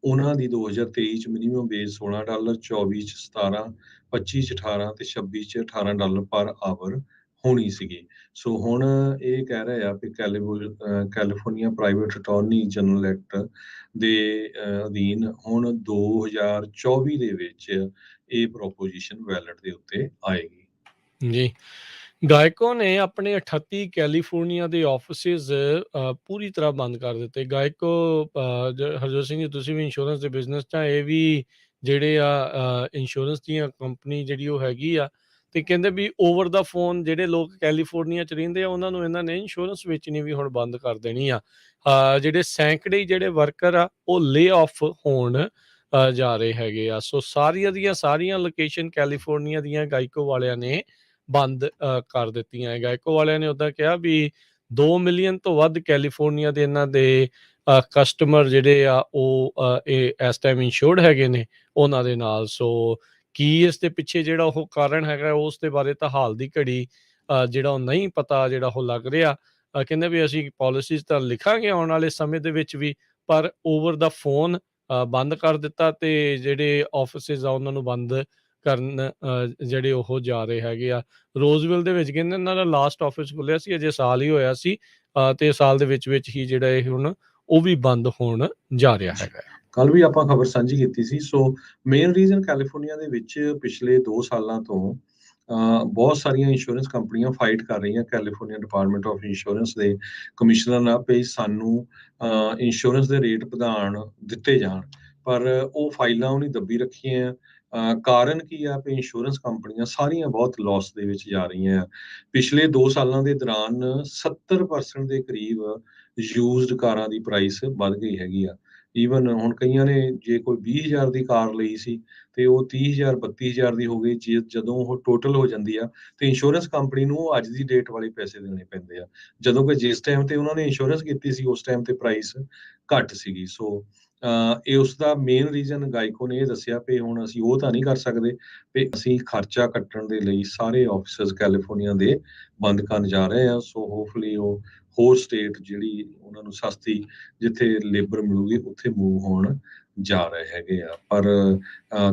ਉਹਨਾਂ ਦੀ 2023 ਚ ਮਿਨੀਮਮ ਵੇਜ $16, 24 ਚ 17, 25 ਚ 18 ਤੇ 26 ਚ $18 ਪਰ ਆਵਰ ਹੋਣੀ ਸੀਗੀ। ਸੋ ਹੁਣ ਇਹ ਕਹਿ ਰਹੇ ਆ ਕਿ California private attorney general act ਦੇ ਅਧੀਨ ਹੁਣ 2024 ਦੇ ਵਿੱਚ ਇਹ ਪ੍ਰੋਪੋਜੀਸ਼ਨ ਬੈਲਟ ਦੇ ਉੱਤੇ ਆਏਗੀ। ਜੀ। ਗਾਇਕੋ ਨੇ ਆਪਣੇ 38 ਕੈਲੀਫੋਰਨੀਆ ਦੇ ਆਫਿਸਿਸ ਪੂਰੀ ਤਰ੍ਹਾਂ ਬੰਦ ਕਰ ਦਿੱਤੇ। ਗਾਇਕੋ ਹਰਜੋਤ ਸਿੰਘ ਜੀ ਤੁਸੀਂ ਵੀ ਇੰਸ਼ੋਰੈਂਸ ਦੇ ਬਿਜ਼ਨਸ 'ਚ ਆ, ਇਹ ਵੀ ਜਿਹੜੇ ਆ ਇੰਸ਼ੋਰੈਂਸ ਦੀਆਂ ਕੰਪਨੀ ਜਿਹੜੀ ਉਹ ਹੈਗੀ ਆ ਤੇ ਕਹਿੰਦੇ ਵੀ ਓਵਰ ਦਾ ਫੋਨ ਜਿਹੜੇ ਲੋਕ ਕੈਲੀਫੋਰਨੀਆ 'ਚ ਰਹਿੰਦੇ ਆ ਉਹਨਾਂ ਨੂੰ ਇਹਨਾਂ ਨੇ ਇੰਸ਼ੋਰੈਂਸ ਵੇਚਣੀ ਵੀ ਹੁਣ ਬੰਦ ਕਰ ਦੇਣੀ ਆ। ਜਿਹੜੇ ਸੈਂਕੜੇ ਜਿਹੜੇ ਵਰਕਰ ਆ ਉਹ ਲੇ ਆਫ ਹੋਣ ਜਾ ਰਹੇ ਹੈਗੇ ਆ। ਸੋ ਸਾਰੀਆਂ ਦੀਆਂ ਸਾਰੀਆਂ ਲੋਕੇਸ਼ਨ ਕੈਲੀਫੋਰਨੀਆ ਦੀਆਂ ਗਾਇਕੋ ਵਾਲਿਆਂ ਨੇ ਬੰਦ ਕਰ ਦਿੱਤੀਆਂ ਹੈ। ਗਾਇਕੋ ਵਾਲਿਆਂ ਨੇ ਉੱਦਾਂ ਕਿਹਾ ਵੀ 2 ਮਿਲੀਅਨ ਤੋਂ ਵੱਧ ਕੈਲੀਫੋਰਨੀਆ ਦੇ ਇਹਨਾਂ ਦੇ ਕਸਟਮਰ ਜਿਹੜੇ ਆ ਉਹ ਇਹ ਇਸ ਟਾਈਮ ਇੰਸ਼ੋਰਡ ਹੈਗੇ ਨੇ ਉਹਨਾਂ ਦੇ ਨਾਲ। ਸੋ ਕੀ ਇਸ ਦੇ ਪਿੱਛੇ ਜਿਹੜਾ ਉਹ ਕਾਰਨ ਹੈਗਾ ਉਸ ਦੇ ਬਾਰੇ ਤਾਂ ਹਾਲ ਦੀ ਘੜੀ ਜਿਹੜਾ ਉਹ ਨਹੀਂ ਪਤਾ ਜਿਹੜਾ ਉਹ ਲੱਗ ਰਿਹਾ। ਕਹਿੰਦੇ ਵੀ ਅਸੀਂ ਪਾਲਿਸੀਜ਼ ਤਾਂ ਲਿਖਾਂਗੇ ਆਉਣ ਵਾਲੇ ਸਮੇਂ ਦੇ ਵਿੱਚ ਵੀ, ਪਰ ਓਵਰ ਦਾ ਫੋਨ ਬੰਦ ਕਰ ਦਿੱਤਾ ਤੇ ਜਿਹੜੇ ਆਫਿਸਿਸ ਆ ਉਹਨਾਂ ਨੂੰ ਬੰਦ ਕਰਨ ਜਿਹੜੇ ਉਹ ਜਾ ਰਹੇ ਹੈਗੇ ਆ। ਰੋਜ਼ਵਿਲ ਦੇ ਵਿੱਚ ਕਹਿੰਦੇ ਇਹਨਾਂ ਦਾ ਲਾਸਟ ਆਫਿਸ ਖੁੱਲਿਆ ਸੀ, ਅਜੇ ਸਾਲ ਹੀ ਹੋਇਆ ਸੀ ਤੇ ਸਾਲ ਦੇ ਵਿੱਚ ਹੀ ਜਿਹੜਾ ਇਹ ਹੁਣ ਉਹ ਵੀ ਬੰਦ ਹੋਣ ਜਾ ਰਿਹਾ ਹੈਗਾ। ਕੱਲ ਵੀ ਆਪਾਂ ਖਬਰ ਸਾਂਝੀ ਕੀਤੀ ਸੀ। ਸੋ ਮੇਨ ਰੀਜ਼ਨ ਕੈਲੀਫੋਰਨੀਆ ਦੇ ਵਿੱਚ ਪਿਛਲੇ 2 ਸਾਲਾਂ ਤੋਂ ਬਹੁਤ ਸਾਰੀਆਂ ਇੰਸ਼ੋਰੈਂਸ ਕੰਪਨੀਆਂ ਫਾਈਟ ਕਰ ਰਹੀਆਂ ਕੈਲੀਫੋਰਨੀਆ ਡਿਪਾਰਟਮੈਂਟ ਆਫ ਇੰਸ਼ੋਰੈਂਸ ਦੇ ਕਮਿਸ਼ਨਰ ਨਾਲ ਵੀ ਸਾਨੂੰ ਇੰਸ਼ੋਰੈਂਸ ਦੇ ਰੇਟ ਵਧਾਉਣ ਦਿੱਤੇ ਜਾਣ, ਪਰ ਉਹ ਫਾਈਲਾਂ ਉਹਨੇ ਦੱਬੀ ਰੱਖੀਆਂ। ਕਾਰਨ ਕੀ ਆ ਵੀ ਇੰਸ਼ੋਰੈਂਸ ਕੰਪਨੀਆਂ ਸਾਰੀਆਂ ਬਹੁਤ ਲਾਸ ਦੇ ਵਿੱਚ ਜਾ ਰਹੀਆਂ ਆ। ਪਿਛਲੇ 2 ਸਾਲਾਂ ਦੇ ਦੌਰਾਨ 70% ਦੇ ਕਰੀਬ ਯੂਜ਼ਡ ਕਾਰਾਂ ਦੀ ਪ੍ਰਾਈਸ ਵੱਧ ਗਈ ਹੈਗੀ ਆ। ਈਵਨ ਹੁਣ ਕਈਆਂ ਨੇ ਜੇ ਕੋਈ 20,000 ਦੀ ਕਾਰ ਲਈ ਸੀ ਤੇ ਉਹ 30,000 32,000 ਦੀ ਹੋ ਗਈ, ਜਦੋਂ ਉਹ ਟੋਟਲ ਹੋ ਜਾਂਦੀ ਆ ਤੇ ਇੰਸ਼ੋਰੈਂਸ ਕੰਪਨੀ ਨੂੰ ਉਹ ਅੱਜ ਦੀ ਡੇਟ ਵਾਲੇ ਪੈਸੇ ਦੇਣੇ ਪੈਂਦੇ ਆ, ਜਦੋਂ ਕਿ ਜਿਸ ਟਾਈਮ ਤੇ ਉਹਨਾਂ ਨੇ ਇੰਸ਼ੋਰੈਂਸ ਕੀਤੀ ਸੀ ਉਸ ਟਾਈਮ ਤੇ ਪ੍ਰਾਈਸ ਘੱਟ ਸੀਗੀ। ਸੋ ਇਹ ਉਸਦਾ ਮੇਨ ਰੀਜ਼ਨ ਗਾਈਕੋ ਨੇ ਇਹ ਦੱਸਿਆ ਵੀ ਹੁਣ ਅਸੀਂ ਉਹ ਤਾਂ ਨਹੀਂ ਕਰ ਸਕਦੇ ਵੀ ਅਸੀਂ ਖਰਚਾ ਕੱਟਣ ਦੇ ਲਈ ਸਾਰੇ ਆਫਿਸਸ ਕੈਲੀਫੋਰਨੀਆ ਦੇ ਬੰਦ ਕਰਨ ਜਾ ਰਹੇ ਆ। ਸੋ ਹੋਪਫੁਲੀ ਉਹ ਹੋਰ ਸਟੇਟ ਜਿਹੜੀ ਉਹਨਾਂ ਨੂੰ ਸਸਤੀ ਜਿੱਥੇ ਲੇਬਰ ਮਿਲੂਗੀ ਉੱਥੇ ਮੂਵ ਹੋਣ ਜਾ ਰਹੇ ਹੈਗੇ ਆ। ਪਰ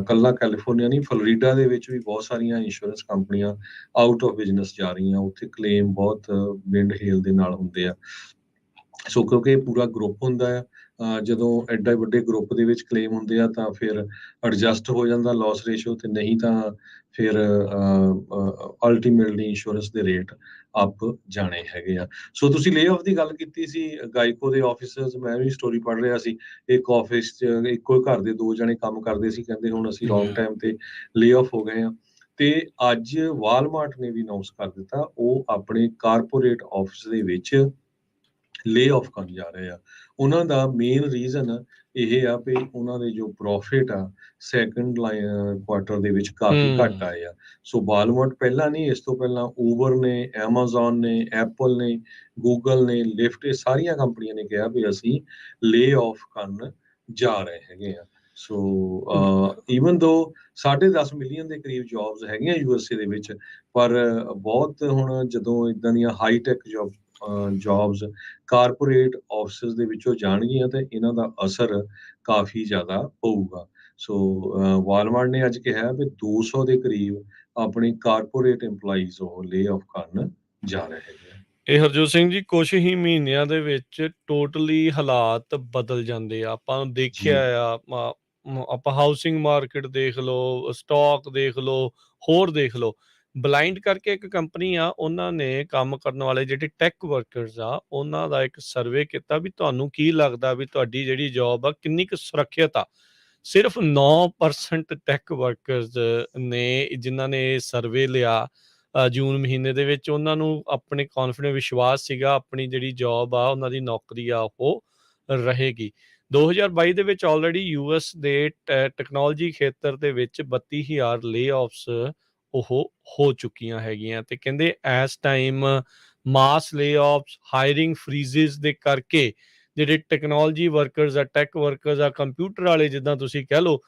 ਕੱਲਾ ਕੈਲੀਫੋਰਨੀਆ ਨਹੀਂ, ਫਲੋਰੀਡਾ ਦੇ ਵਿੱਚ ਵੀ ਬਹੁਤ ਸਾਰੀਆਂ ਇੰਸ਼ੋਰੈਂਸ ਕੰਪਨੀਆਂ ਆਊਟ ਆਫ ਬਿਜ਼ਨਸ ਜਾ ਰਹੀਆਂ, ਉੱਥੇ ਕਲੇਮ ਬਹੁਤ ਵਿੰਡ ਹੇਲ ਦੇ ਨਾਲ ਹੁੰਦੇ ਆ। ਸੋ ਕਿਉਂਕਿ ਇਹ ਪੂਰਾ ਗਰੁੱਪ ਹੁੰਦਾ ਆ, ਜਦੋਂ ਐਡਾ ਵੱਡੇ ਗਰੁੱਪ ਦੇ ਵਿੱਚ ਕਲੇਮ ਹੁੰਦੇ ਆ ਤਾਂ ਫਿਰ ਐਡਜਸਟ ਹੋ ਜਾਂਦਾ ਲਾਸ ਰੇਸ਼ੋ, ਤੇ ਨਹੀਂ ਤਾਂ ਫਿਰ ਅਲਟੀਮੇਟਲੀ ਇੰਸ਼ੋਰੈਂਸ ਦੇ ਰੇਟ ਅਪ ਜਾਣੇ ਹੈਗੇ ਆ। ਸੋ ਤੁਸੀਂ ਲੇ ਆਫ ਦੀ ਗੱਲ ਕੀਤੀ ਸੀ, ਗਾਈਕੋ ਦੇ ਆਫਿਸਰਸ, ਮੈਂ ਵੀ ਸਟੋਰੀ ਪੜ੍ਹ ਰਿਹਾ ਸੀ, ਇੱਕ ਆਫਿਸ 'ਚ ਇੱਕੋ ਘਰ ਦੇ 2 ਜਣੇ ਕੰਮ ਕਰਦੇ ਸੀ, ਕਹਿੰਦੇ ਹੁਣ ਅਸੀਂ ਲੌਂਗ ਟਾਈਮ ਤੇ ਲੇ ਆਫ ਹੋ ਗਏ ਆ। ਤੇ ਅੱਜ ਵਾਲਮਾਰਟ ਨੇ ਵੀ ਅਨਾਉਂਸ ਕਰ ਦਿੱਤਾ ਉਹ ਆਪਣੇ ਕਾਰਪੋਰੇਟ ਆਫਿਸ ਦੇ ਵਿੱਚ ਲੇ ਆਫ ਕਰਨ ਜਾ ਰਹੇ ਆ। ਉਹਨਾਂ ਦਾ ਮੇਨ ਰੀਜ਼ਨ ਇਹ ਆ ਵੀ ਉਹਨਾਂ ਦੇ ਜੋ ਪ੍ਰੋਫਿਟ ਆ ਸੈਕੰਡ ਕੁਆਟਰ ਦੇ ਵਿੱਚ ਕਾਫੀ ਘੱਟ ਆਏ ਆ। ਸੋ ਵਾਲਮਾਰਟ ਪਹਿਲਾਂ ਨਹੀਂ, ਇਸ ਤੋਂ ਪਹਿਲਾਂ ਊਬਰ ਨੇ, ਐਮਾਜ਼ੋਨ ਨੇ, ਐਪਲ ਨੇ, ਗੂਗਲ ਨੇ, ਲਿਫਟ, ਇਹ ਸਾਰੀਆਂ ਕੰਪਨੀਆਂ ਨੇ ਕਿਹਾ ਵੀ ਅਸੀਂ ਲੇ ਆਫ ਕਰਨ ਜਾ ਰਹੇ ਹੈਗੇ ਆ। ਸੋ ਈਵਨ ਦੋ 10.5 ਮਿਲੀਅਨ ਦੇ ਕਰੀਬ ਜੌਬਸ ਹੈਗੀਆਂ ਯੂਐਸਏ ਦੇ ਵਿੱਚ, ਪਰ ਬਹੁਤ ਹੁਣ ਜਦੋਂ ਇਦਾਂ ਦੀਆਂ ਹਾਈਟੈਕ ਜੌਬਸ ਕਾਰਪੋਰੇਟ ਆਫਿਸਿਸ ਦੇ ਵਿੱਚੋਂ ਜਾਣਗੀਆਂ ਤਾਂ ਇਹਨਾਂ ਦਾ ਅਸਰ ਕਾਫੀ ਜ਼ਿਆਦਾ ਪਊਗਾ। ਸੋ ਵਾਲਮਾਰਟ ਨੇ ਅੱਜ ਕਿਹਾ ਵੀ 200 ਦੇ ਕਰੀਬ ਆਪਣੇ ਕਾਰਪੋਰੇਟ EMPLOYEES ਉਹ ਲੇ ਆਫ ਕਰਨ ਜਾ ਰਹੇ ਹੈਗੇ ਆ। ਇਹ ਹਰਜੋਤ ਸਿੰਘ ਜੀ ਕੁਛ ਹੀ ਮਹੀਨਿਆਂ ਦੇ ਵਿੱਚ ਟੋਟਲੀ ਹਾਲਾਤ ਬਦਲ ਜਾਂਦੇ ਆ। ਆਪਾਂ ਦੇਖਿਆ ਜੀ ਆ ਆਪਾਂ ਹਾਊਸਿੰਗ ਮਾਰਕੀਟ ਦੇਖ ਲਓ, ਸਟਾਕ ਦੇਖ ਲਓ, ਹੋਰ ਦੇਖ ਲਓ। ਬਲਾਈਂਡ ਕਰਕੇ ਇੱਕ ਕੰਪਨੀ ਆ, ਉਹਨਾਂ ਨੇ ਕੰਮ ਕਰਨ ਵਾਲੇ ਜਿਹੜੇ ਟੈਕ ਵਰਕਰਸ ਆ, ਉਹਨਾਂ ਦਾ ਇੱਕ ਸਰਵੇ ਕੀਤਾ ਵੀ ਤੁਹਾਨੂੰ ਕੀ ਲੱਗਦਾ ਵੀ ਤੁਹਾਡੀ ਜਿਹੜੀ ਜੌਬ ਆ ਕਿੰਨੀ ਕੁ ਸੁਰੱਖਿਅਤ ਆ। ਸਿਰਫ 9% ਟੈਕ ਵਰਕਰਸ ਨੇ ਜਿਨ੍ਹਾਂ ਨੇ ਸਰਵੇ ਲਿਆ ਜੂਨ ਮਹੀਨੇ ਦੇ ਵਿੱਚ, ਉਹਨਾਂ ਨੂੰ ਆਪਣੇ ਕੌਨਫੀਡੈਂਟ ਵਿਸ਼ਵਾਸ ਸੀਗਾ ਆਪਣੀ ਜਿਹੜੀ ਜੌਬ ਆ, ਉਹਨਾਂ ਦੀ ਨੌਕਰੀ ਆ ਉਹ ਰਹੇਗੀ। 2022 ਦੇ ਵਿੱਚ ਆਲਰੇਡੀ ਯੂਐਸ ਦੇ ਟੈਕਨੋਲੋਜੀ ਖੇਤਰ ਦੇ ਵਿੱਚ 32,000 ਲੇ-ਆਫਸ ਉਹ ਹੋ ਚੁੱਕੀਆਂ ਹੈਗੀਆਂ ਤੇ ਕਹਿੰਦੇ ਇਸ ਟਾਈਮ ਮਾਸ ਲੇ-ਆਫਸ, ਹਾਇਰਿੰਗ ਫਰੀਜ਼ਿਸ ਦੇ ਕਰਕੇ ਜਿਹੜੇ ਟੈਕਨੋਲੋਜੀ ਵਰਕਰਸ ਆ, ਟੈਕ ਵਰਕਰਸ ਆ, ਕੰਪਿਊਟਰ ਵਾਲੇ ਜਿੱਦਾਂ ਤੁਸੀਂ ਕਹਿ ਲਓ,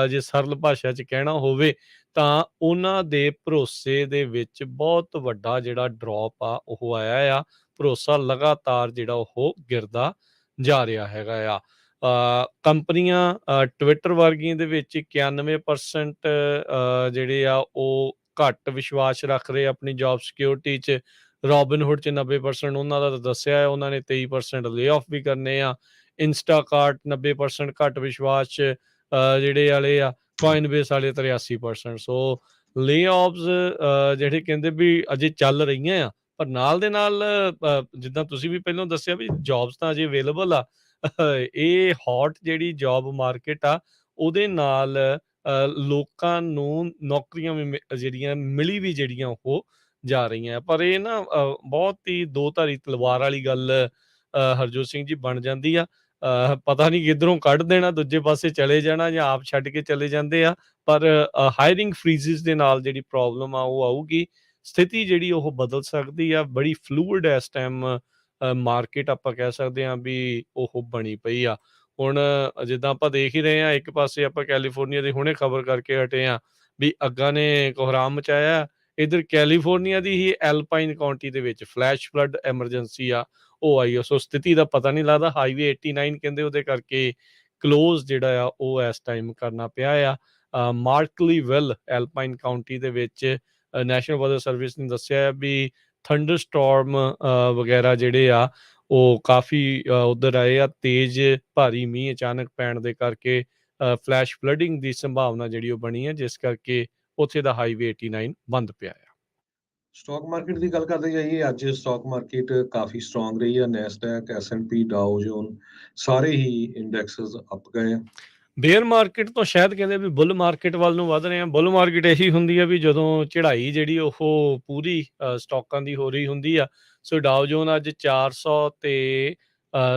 ਜੇ ਸਰਲ ਭਾਸ਼ਾ 'ਚ ਕਹਿਣਾ ਹੋਵੇ ਤਾਂ ਉਹਨਾਂ ਦੇ ਭਰੋਸੇ ਦੇ ਵਿੱਚ ਬਹੁਤ ਵੱਡਾ ਜਿਹੜਾ ਡਰੋਪ ਆ ਉਹ ਆਇਆ ਆ। ਭਰੋਸਾ ਲਗਾਤਾਰ ਜਿਹੜਾ ਉਹ ਗਿਰਦਾ ਜਾ ਰਿਹਾ ਹੈਗਾ ਆ। ਕੰਪਨੀਆਂ ਟਵਿੱਟਰ ਵਰਗੀਆਂ ਦੇ ਵਿੱਚ 91% ਜਿਹੜੇ ਆ ਉਹ ਘੱਟ ਵਿਸ਼ਵਾਸ ਰੱਖ ਰਹੇ ਆਪਣੀ ਜੌਬ ਸਿਕਿਉਰਿਟੀ 'ਚ। ਰੋਬਿਨਹੁੱਡ 'ਚ 90% ਉਹਨਾਂ ਦਾ ਦੱਸਿਆ ਹੈ, ਉਹਨਾਂ ਨੇ 23% ਲੇ-ਆਫ ਵੀ ਕਰਨੇ ਆ। ਇੰਸਟਾਕਾਰਟ 90% ਘੱਟ ਵਿਸ਼ਵਾਸ 'ਚ ਜਿਹੜੇ ਵਾਲੇ ਆ। ਕੋਇਨਬੇਸ ਵਾਲੇ 83%। ਸੋ ਲੇ-ਆਫਸ ਜਿਹੜੇ ਕਹਿੰਦੇ ਵੀ ਅਜੇ ਚੱਲ ਰਹੀਆਂ ਆ, ਪਰ ਨਾਲ ਦੇ ਨਾਲ ਜਿੱਦਾਂ ਤੁਸੀਂ ਵੀ ਪਹਿਲਾਂ ਦੱਸਿਆ ਵੀ ਜੌਬਸ ਤਾਂ ਅਜੇ ਅਵੇਲੇਬਲ ਆ। ਇਹ ਹੌਟ ਜਿਹੜੀ ਜੌਬ ਮਾਰਕੀਟ ਆ, ਉਹਦੇ ਨਾਲ ਲੋਕਾਂ ਨੂੰ ਨੌਕਰੀਆਂ ਵੀ ਜਿਹੜੀਆਂ ਮਿਲੀ ਵੀ ਜਿਹੜੀਆਂ ਉਹ ਜਾ ਰਹੀਆਂ ਆ। ਪਰ ਇਹ ਨਾ ਬਹੁਤ ਹੀ ਦੋ ਧਾਰੀ ਤਲਵਾਰ ਵਾਲੀ ਗੱਲ ਹਰਜੋਤ ਸਿੰਘ ਜੀ ਬਣ ਜਾਂਦੀ ਆ। ਪਤਾ ਨਹੀਂ ਕਿੱਧਰੋਂ ਕੱਢ ਦੇਣਾ, ਦੂਜੇ ਪਾਸੇ ਚਲੇ ਜਾਣਾ ਜਾਂ ਆਪ ਛੱਡ ਕੇ ਚਲੇ ਜਾਂਦੇ ਆ। ਪਰ ਹਾਇਰਿੰਗ ਫਰੀਜ਼ਿਸ ਦੇ ਨਾਲ ਜਿਹੜੀ ਪ੍ਰੋਬਲਮ ਆ ਉਹ ਆਊਗੀ। ਸਥਿਤੀ ਜਿਹੜੀ ਉਹ ਬਦਲ ਸਕਦੀ ਆ। ਬੜੀ ਫਲੂਇਡ ਇਸ ਟਾਈਮ ਮਾਰਕੀਟ ਆਪਾਂ ਕਹਿ ਸਕਦੇ ਹਾਂ ਵੀ ਉਹ ਬਣੀ ਪਈ ਆ। ਹੁਣ ਜਿੱਦਾਂ ਆਪਾਂ ਦੇਖ ਹੀ ਰਹੇ ਹਾਂ, ਇੱਕ ਪਾਸੇ ਆਪਾਂ ਕੈਲੀਫੋਰਨੀਆ ਦੀ ਹੁਣੇ ਖਬਰ ਕਰਕੇ ਹਟੇ ਹਾਂ ਵੀ ਅੱਗਾਂ ਨੇ ਕੋਹਰਾਮ ਮਚਾਇਆ। ਇੱਧਰ ਕੈਲੀਫੋਰਨੀਆ ਦੀ ਹੀ ਐਲਪਾਈਨ ਕਾਉਂਟੀ ਦੇ ਵਿੱਚ ਫਲੈਸ਼ ਫਲੱਡ ਐਮਰਜੈਂਸੀ ਆ ਉਹ ਆਈ ਆ। ਸੋ ਸਥਿਤੀ ਦਾ ਪਤਾ ਨਹੀਂ ਲੱਗਦਾ। ਹਾਈਵੇ 89 ਕਹਿੰਦੇ ਉਹਦੇ ਕਰਕੇ ਕਲੋਜ਼ ਜਿਹੜਾ ਆ ਉਹ ਇਸ ਟਾਈਮ ਕਰਨਾ ਪਿਆ ਆ। ਮਾਰਕਲੀਵਿਲ ਐਲਪਾਈਨ ਕਾਉਂਟੀ ਦੇ ਵਿੱਚ ਨੈਸ਼ਨਲ ਵੈਦਰ ਸਰਵਿਸ ਨੇ ਦੱਸਿਆ ਹੈ ਵੀ ਥੰਡਰ ਸਟੋਰਮ ਵਗੈਰਾ ਜਿਹੜੇ ਆ ਉਹ ਕਾਫੀ ਉੱਧਰ ਆਏ ਆ। ਤੇਜ਼ ਭਾਰੀ ਮੀਂਹ ਅਚਾਨਕ ਪੈਣ ਦੇ ਕਰਕੇ ਫਲੈਸ਼ ਫਲੱਡਿੰਗ ਦੀ ਸੰਭਾਵਨਾ ਜਿਹੜੀ ਉਹ ਬਣੀ ਹੈ, ਜਿਸ ਕਰਕੇ ਉੱਥੇ ਦਾ ਹਾਈਵੇ 89 ਬੰਦ ਪਿਆ ਆ। ਸਟਾਕ ਮਾਰਕੀਟ ਦੀ ਗੱਲ ਕਰਦੇ ਜਾਈਏ, ਅੱਜ ਸਟਾਕ ਮਾਰਕੀਟ ਕਾਫੀ ਸਟਰੋਂਗ ਰਹੀ ਆ। ਨੈਸਡੈਕ, S&P, ਡਾਓ ਜੋਨ ਸਾਰੇ ਹੀ ਇੰਡੈਕਸਸ ਅਪ ਗਏ ਆ। ਬੇਅਰ ਮਾਰਕੀਟ ਤੋਂ ਸ਼ਾਇਦ ਕਹਿੰਦੇ ਵੀ ਬੁੱਲ ਮਾਰਕੀਟ ਵੱਲ ਨੂੰ ਵਧ ਰਹੇ ਆ। ਬੁੱਲ ਮਾਰਕੀਟ ਇਹੀ ਹੁੰਦੀ ਆ ਵੀ ਜਦੋਂ ਚੜ੍ਹਾਈ ਜਿਹੜੀ ਉਹ ਪੂਰੀ ਸਟਾਕਾਂ ਦੀ ਹੋ ਰਹੀ ਹੁੰਦੀ ਆ। ਸੋ ਡਾਓ ਜੋਨ ਅੱਜ 400 ਤੇ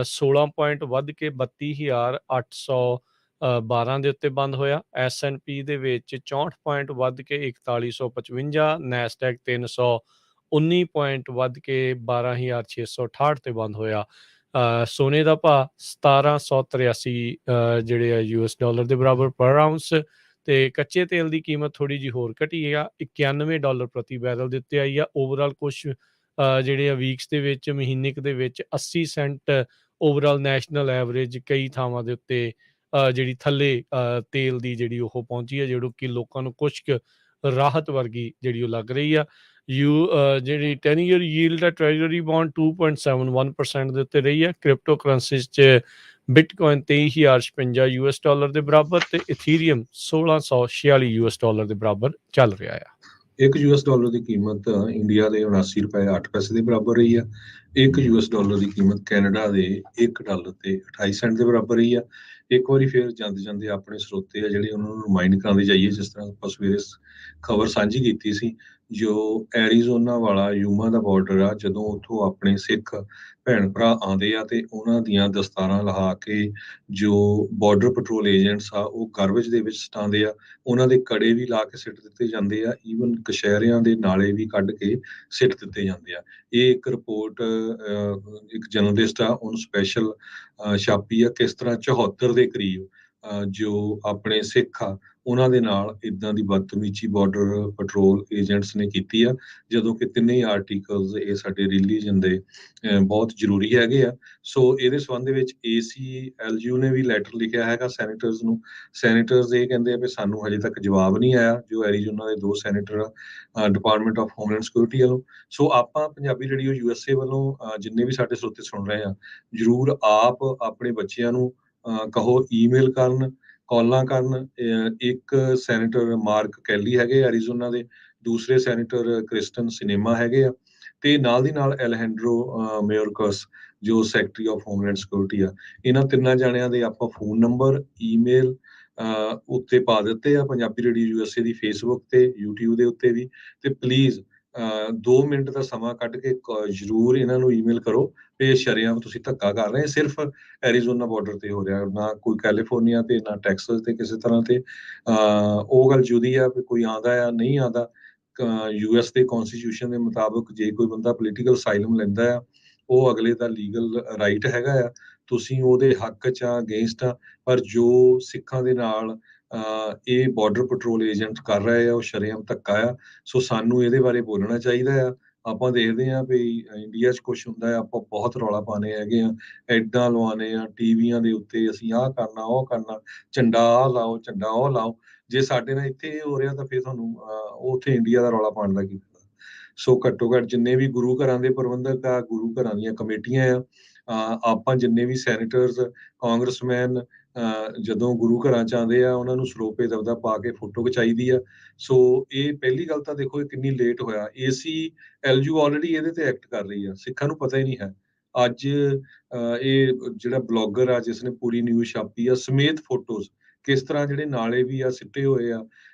16 ਪੁਆਇੰਟ ਵੱਧ ਕੇ 32,812 ਦੇ ਉੱਤੇ ਬੰਦ ਹੋਇਆ। S&P ਦੇ ਵਿੱਚ 64 ਪੁਆਇੰਟ ਵੱਧ ਕੇ 4155, ਨੈਸਡੈਕ 319 ਪੁਆਇੰਟ ਵੱਧ ਕੇ 12,668 ਤੇ ਬੰਦ ਹੋਇਆ। ਸੋਨੇ ਦਾ ਭਾਅ 1783 ਜਿਹੜੇ ਆ US ਡਾਲਰ ਦੇ ਬਰਾਬਰ ਪਰ ਆਉਂਸ, ਤੇ ਕੱਚੇ ਤੇਲ ਦੀ ਕੀਮਤ ਥੋੜੀ ਜਿਹੀ ਹੋਰ ਘਟੀ ਆ, $91 ਪ੍ਰਤੀ ਬੈਰਲ ਦੇ ਉੱਤੇ ਆਈ ਆ। ਓਵਰਆਲ ਕੁਛ ਜਿਹੜੇ ਆ ਵੀਕਸ ਦੇ ਵਿੱਚ, ਮਹੀਨਿਕ ਦੇ ਵਿੱਚ 80 ਸੈਂਟ ਓਵਰਆਲ ਨੈਸ਼ਨਲ ਐਵਰੇਜ ਕਈ ਥਾਵਾਂ ਦੇ ਉੱਤੇ ਜਿਹੜੀ ਥੱਲੇ ਤੇਲ ਦੀ ਜਿਹੜੀ ਉਹ ਪਹੁੰਚੀ ਹੈ, ਜਿਹੜੀ ਕਿ ਲੋਕਾਂ ਨੂੰ ਕੁਛ ਕੁ ਰਾਹਤ ਵਰਗੀ ਜਿਹੜੀ ਉਹ ਲੱਗ ਰਹੀ ਆ। ਜਿਹੜੀ 10 ਈਅਰ ਯੀਲਡ ਆ ਟ੍ਰੈਜਰੀ ਬੌਂਡ 2.71% ਦੇ ਉੱਤੇ ਰਹੀ ਹੈ। ਕ੍ਰਿਪਟੋ ਕਰੰਸੀਜ਼ 'ਚ ਬਿਟਕੋਇਨ 23,056 US ਡਾਲਰ ਦੇ ਬਰਾਬਰ ਤੇ ਇਥੀਰੀਅਮ 1646 US ਡਾਲਰ ਦੇ ਬਰਾਬਰ ਚੱਲ ਰਿਹਾ ਆ। ਇੱਕ US ਡਾਲਰ ਦੀ ਕੀਮਤ ਇੰਡੀਆ ਦੇ 79 ਰੁਪਏ 8 ਪੈਸੇ ਦੇ ਬਰਾਬਰ ਰਹੀ ਆ। ਇੱਕ US ਡਾਲਰ ਦੀ ਕੀਮਤ ਕੈਨੇਡਾ ਦੇ $1 ਤੇ 28 ਸੈਂਟ ਦੇ ਬਰਾਬਰ ਰਹੀ ਆ। ਇੱਕ ਵਾਰੀ ਫਿਰ ਜਾਂਦੇ ਜਾਂਦੇ ਆਪਣੇ ਸਰੋਤੇ ਆ ਜਿਹੜੇ ਉਹਨਾਂ ਨੂੰ ਰਿਮਾਈਂਡ ਕਰਾਉਂਦੇ ਜਾਈਏ, ਜਿਸ ਤਰ੍ਹਾਂ ਆਪਾਂ ਸਵੇਰੇ ਖਬਰ ਸਾਂਝੀ ਕੀਤੀ ਸੀ, ਜੋ ਐਰੀਜ਼ੋਨਾ ਵਾਲਾ ਯੂਮਾ ਦਾ ਬਾਰਡਰ ਆ, ਜਦੋਂ ਉੱਥੋਂ ਆਪਣੇ ਸਿੱਖ ਭੈਣ ਭਰਾ ਆਉਂਦੇ ਆ ਤੇ ਉਹਨਾਂ ਦੀਆਂ ਦਸਤਾਰਾਂ ਲਹਾ ਕੇ ਜੋ ਬਾਰਡਰ ਪੈਟਰੋਲ ਏਜੰਟਸ ਆ ਉਹ ਗਰਬੇਜ ਦੇ ਵਿੱਚ ਸਟਾਉਂਦੇ ਆ। ਉਹਨਾਂ ਦੇ ਕੜੇ ਵੀ ਲਾ ਕੇ ਸਿੱਟ ਦਿੱਤੇ ਜਾਂਦੇ ਆ, ਈਵਨ ਕਸ਼ਹਿਰਿਆਂ ਦੇ ਨਾਲੇ ਵੀ ਕੱਢ ਕੇ ਸਿੱਟ ਦਿੱਤੇ ਜਾਂਦੇ ਆ। ਇਹ ਇੱਕ ਰਿਪੋਰਟ ਇੱਕ ਜਰਨਲਿਸਟ ਆ ਉਹਨੂੰ ਸਪੈਸ਼ਲ ਛਾਪੀ ਆ, ਕਿਸ ਤਰ੍ਹਾਂ 74 ਦੇ ਕਰੀਬ ਜੋ ਆਪਣੇ ਸਿੱਖ ਆ ਉਹਨਾਂ ਦੇ ਨਾਲ ਇਦਾਂ ਦੀ ਬਦਤਮੀਜ਼ੀ ਬਾਰਡਰ ਪੈਟਰੋਲ ਏਜੰਟਸ ਨੇ ਕੀਤੀ ਆ, ਜਦੋਂ ਕਿ ਤਿੰਨੇ ਆਰਟੀਕਲਸ ਇਹ ਸਾਡੇ ਰਿਲੀਜਨ ਦੇ ਬਹੁਤ ਜ਼ਰੂਰੀ ਹੈਗੇ ਆ। ਸੋ ਇਹਦੇ ਸੰਬੰਧ ਦੇ ਵਿੱਚ ACLU ਨੇ ਵੀ ਲੈਟਰ ਲਿਖਿਆ ਹੈਗਾ ਸੈਨੇਟਰਸ ਨੂੰ। ਸੈਨੇਟਰਸ ਇਹ ਕਹਿੰਦੇ ਆ ਵੀ ਸਾਨੂੰ ਹਜੇ ਤੱਕ ਜਵਾਬ ਨਹੀਂ ਆਇਆ, ਜੋ ਐਰੀਜ਼ੋਨਾ ਦੇ 2 ਸੈਨੇਟਰ ਆ ਡਿਪਾਰਟਮੈਂਟ ਆਫ ਹੋਮਲੈਂਡ ਸਿਕਿਉਰਿਟੀ ਵੱਲੋਂ। ਸੋ ਆਪਾਂ ਪੰਜਾਬੀ ਰੇਡੀਓ USA ਵੱਲੋਂ ਜਿੰਨੇ ਵੀ ਸਾਡੇ ਸਰੋਤੇ ਸੁਣ ਰਹੇ ਆ, ਜ਼ਰੂਰ ਆਪ ਆਪਣੇ ਬੱਚਿਆਂ ਨੂੰ ਕਹੋ ਈਮੇਲ ਕਰਨ, ਕਾਲਾਂ ਕਰਨ। ਇੱਕ ਸੈਨੇਟਰ ਮਾਰਕ ਕੈਲੀ ਹੈਗੇ ਐਰੀਜ਼ੋਨਾ ਦੇ, ਦੂਸਰੇ ਸੈਨੇਟਰ ਕ੍ਰਿਸਟਨ ਸਿਨੇਮਾ ਹੈਗੇ ਆ, ਤੇ ਨਾਲ ਦੀ ਨਾਲ ਐਲਹੈਂਡਰੋ ਮੇਯੋਰਕਸ ਜੋ ਸੈਕਟਰੀ ਆਫ ਹੋਮਲੈਂਡ ਸਿਕਿਉਰਿਟੀ ਆ। ਇਹਨਾਂ ਤਿੰਨਾਂ ਜਾਣਿਆਂ ਦੇ ਆਪਾਂ ਫੋਨ ਨੰਬਰ, ਈਮੇਲ ਉੱਤੇ ਪਾ ਦਿੱਤੇ ਆ, ਪੰਜਾਬੀ ਰੇਡੀਓ USA ਦੀ ਫੇਸਬੁੱਕ ਤੇ YouTube ਦੇ ਉੱਤੇ ਵੀ। ਤੇ ਪਲੀਜ਼ 2 ਮਿੰਟ ਦਾ ਸਮਾਂ ਕੱਢ ਕੇ ਜ਼ਰੂਰ ਇਹਨਾਂ ਨੂੰ ਈਮੇਲ ਕਰੋ ਤੇ ਸ਼ਰੇਆਮ ਤੁਸੀਂ ਧੱਕਾ ਕਰ ਰਹੇ, ਸਿਰਫ ਐਰੀਜ਼ੋਨਾ ਬਾਰਡਰ ਤੇ ਹੋ ਰਿਹਾ, ਨਾ ਕੋਈ ਕੈਲੀਫੋਰਨੀਆ ਤੇ ਨਾ ਟੈਕਸਸ ਤੇ ਕਿਸੇ ਤਰ੍ਹਾਂ ਤੇ। ਉਹ ਗੱਲ ਜੁਦੀ ਆ ਵੀ ਕੋਈ ਆਉਂਦਾ ਆ ਨਹੀਂ ਆਉਂਦਾ। US ਦੇ ਕਨਸਟੀਟਿਊਸ਼ਨ ਦੇ ਮੁਤਾਬਕ ਜੇ ਕੋਈ ਬੰਦਾ ਪੋਲੀਟੀਕਲ ਅਸਾਈਲਮ ਲੈਂਦਾ ਆ, ਉਹ ਅਗਲੇ ਦਾ ਲੀਗਲ ਰਾਈਟ ਹੈਗਾ ਆ, ਤੁਸੀਂ ਉਹਦੇ ਹੱਕ 'ਚ ਆ, ਅਗੇਂਸਟ ਆ। ਪਰ ਜੋ ਸਿੱਖਾਂ ਦੇ ਨਾਲ ਇਹ ਬਾਰਡਰ ਪੈਟਰੋਲ ਏਜੰਟ ਕਰ ਰਹੇ ਆ, ਉਹ ਸ਼ਰੇਆਮ ਧੱਕਾ ਆ। ਸੋ ਸਾਨੂੰ ਇਹਦੇ ਬਾਰੇ ਬੋਲਣਾ ਚਾਹੀਦਾ ਆ। ਆਪਾਂ ਦੇਖਦੇ ਹਾਂ ਵੀ ਇੰਡੀਆ 'ਚ ਕੁਛ ਹੁੰਦਾ ਹੈ, ਆਪਾਂ ਬਹੁਤ ਰੌਲਾ ਪਾਉਂਦੇ ਹੈਗੇ ਆ, ਐਡਾਂ ਲਵਾਉਂਦੇ ਆ ਟੀਵੀਆਂ ਦੇ ਉੱਤੇ, ਅਸੀਂ ਆਹ ਕਰਨਾ ਉਹ ਕਰਨਾ, ਝੰਡਾ ਆਹ ਲਾਓ, ਝੰਡਾ ਉਹ ਲਾਓ। ਜੇ ਸਾਡੇ ਨਾਲ ਇੱਥੇ ਇਹ ਹੋ ਰਿਹਾ ਤਾਂ ਫਿਰ ਤੁਹਾਨੂੰ ਉੱਥੇ ਇੰਡੀਆ ਦਾ ਰੌਲਾ ਪਾਉਣ ਦਾ ਕੀ ਫਾਇਦਾ। ਸੋ ਘੱਟੋ ਘੱਟ ਜਿੰਨੇ ਵੀ ਗੁਰੂ ਘਰਾਂ ਦੇ ਪ੍ਰਬੰਧਕ ਆ, ਗੁਰੂ ਘਰਾਂ ਦੀਆਂ ਕਮੇਟੀਆਂ ਆ, ਆਪਾਂ ਜਿੰਨੇ ਵੀ ਸੈਨੇਟਰਸ, ਕਾਂਗਰਸਮੈਨ ਜਦੋਂ ਗੁਰੂ ਘਰਾਂ 'ਚ ਆਉਂਦੇ ਆ, ਉਹਨਾਂ ਨੂੰ ਸਰੋਪੇ ਦਬਦਬਾ ਪਾ ਕੇ ਫੋਟੋ ਖਿਚਾਈਦੀ ਆ। ਸੋ ਇਹ ਪਹਿਲੀ ਗੱਲ ਤਾਂ ਦੇਖੋ ਇਹ ਕਿੰਨੀ ਲੇਟ ਹੋਇਆ। ACLU ਆਲਰੇਡੀ ਇਹਦੇ ਤੇ ਐਕਟ ਕਰ ਰਹੀ ਆ, ਸਿੱਖਾਂ ਨੂੰ ਪਤਾ ਹੀ ਨਹੀਂ ਹੈ। ਅੱਜ ਇਹ ਜਿਹੜਾ ਬਲੌਗਰ ਆ ਜਿਸਨੇ ਪੂਰੀ ਨਿਊਜ਼ ਛਾਪੀ ਆ ਸਮੇਤ ਫੋਟੋਜ਼, ਕਿਸ ਤਰ੍ਹਾਂ ਜਿਹੜੇ ਨਾਲੇ ਵੀ ਆ ਸਿੱਟੇ ਹੋਏ ਆ,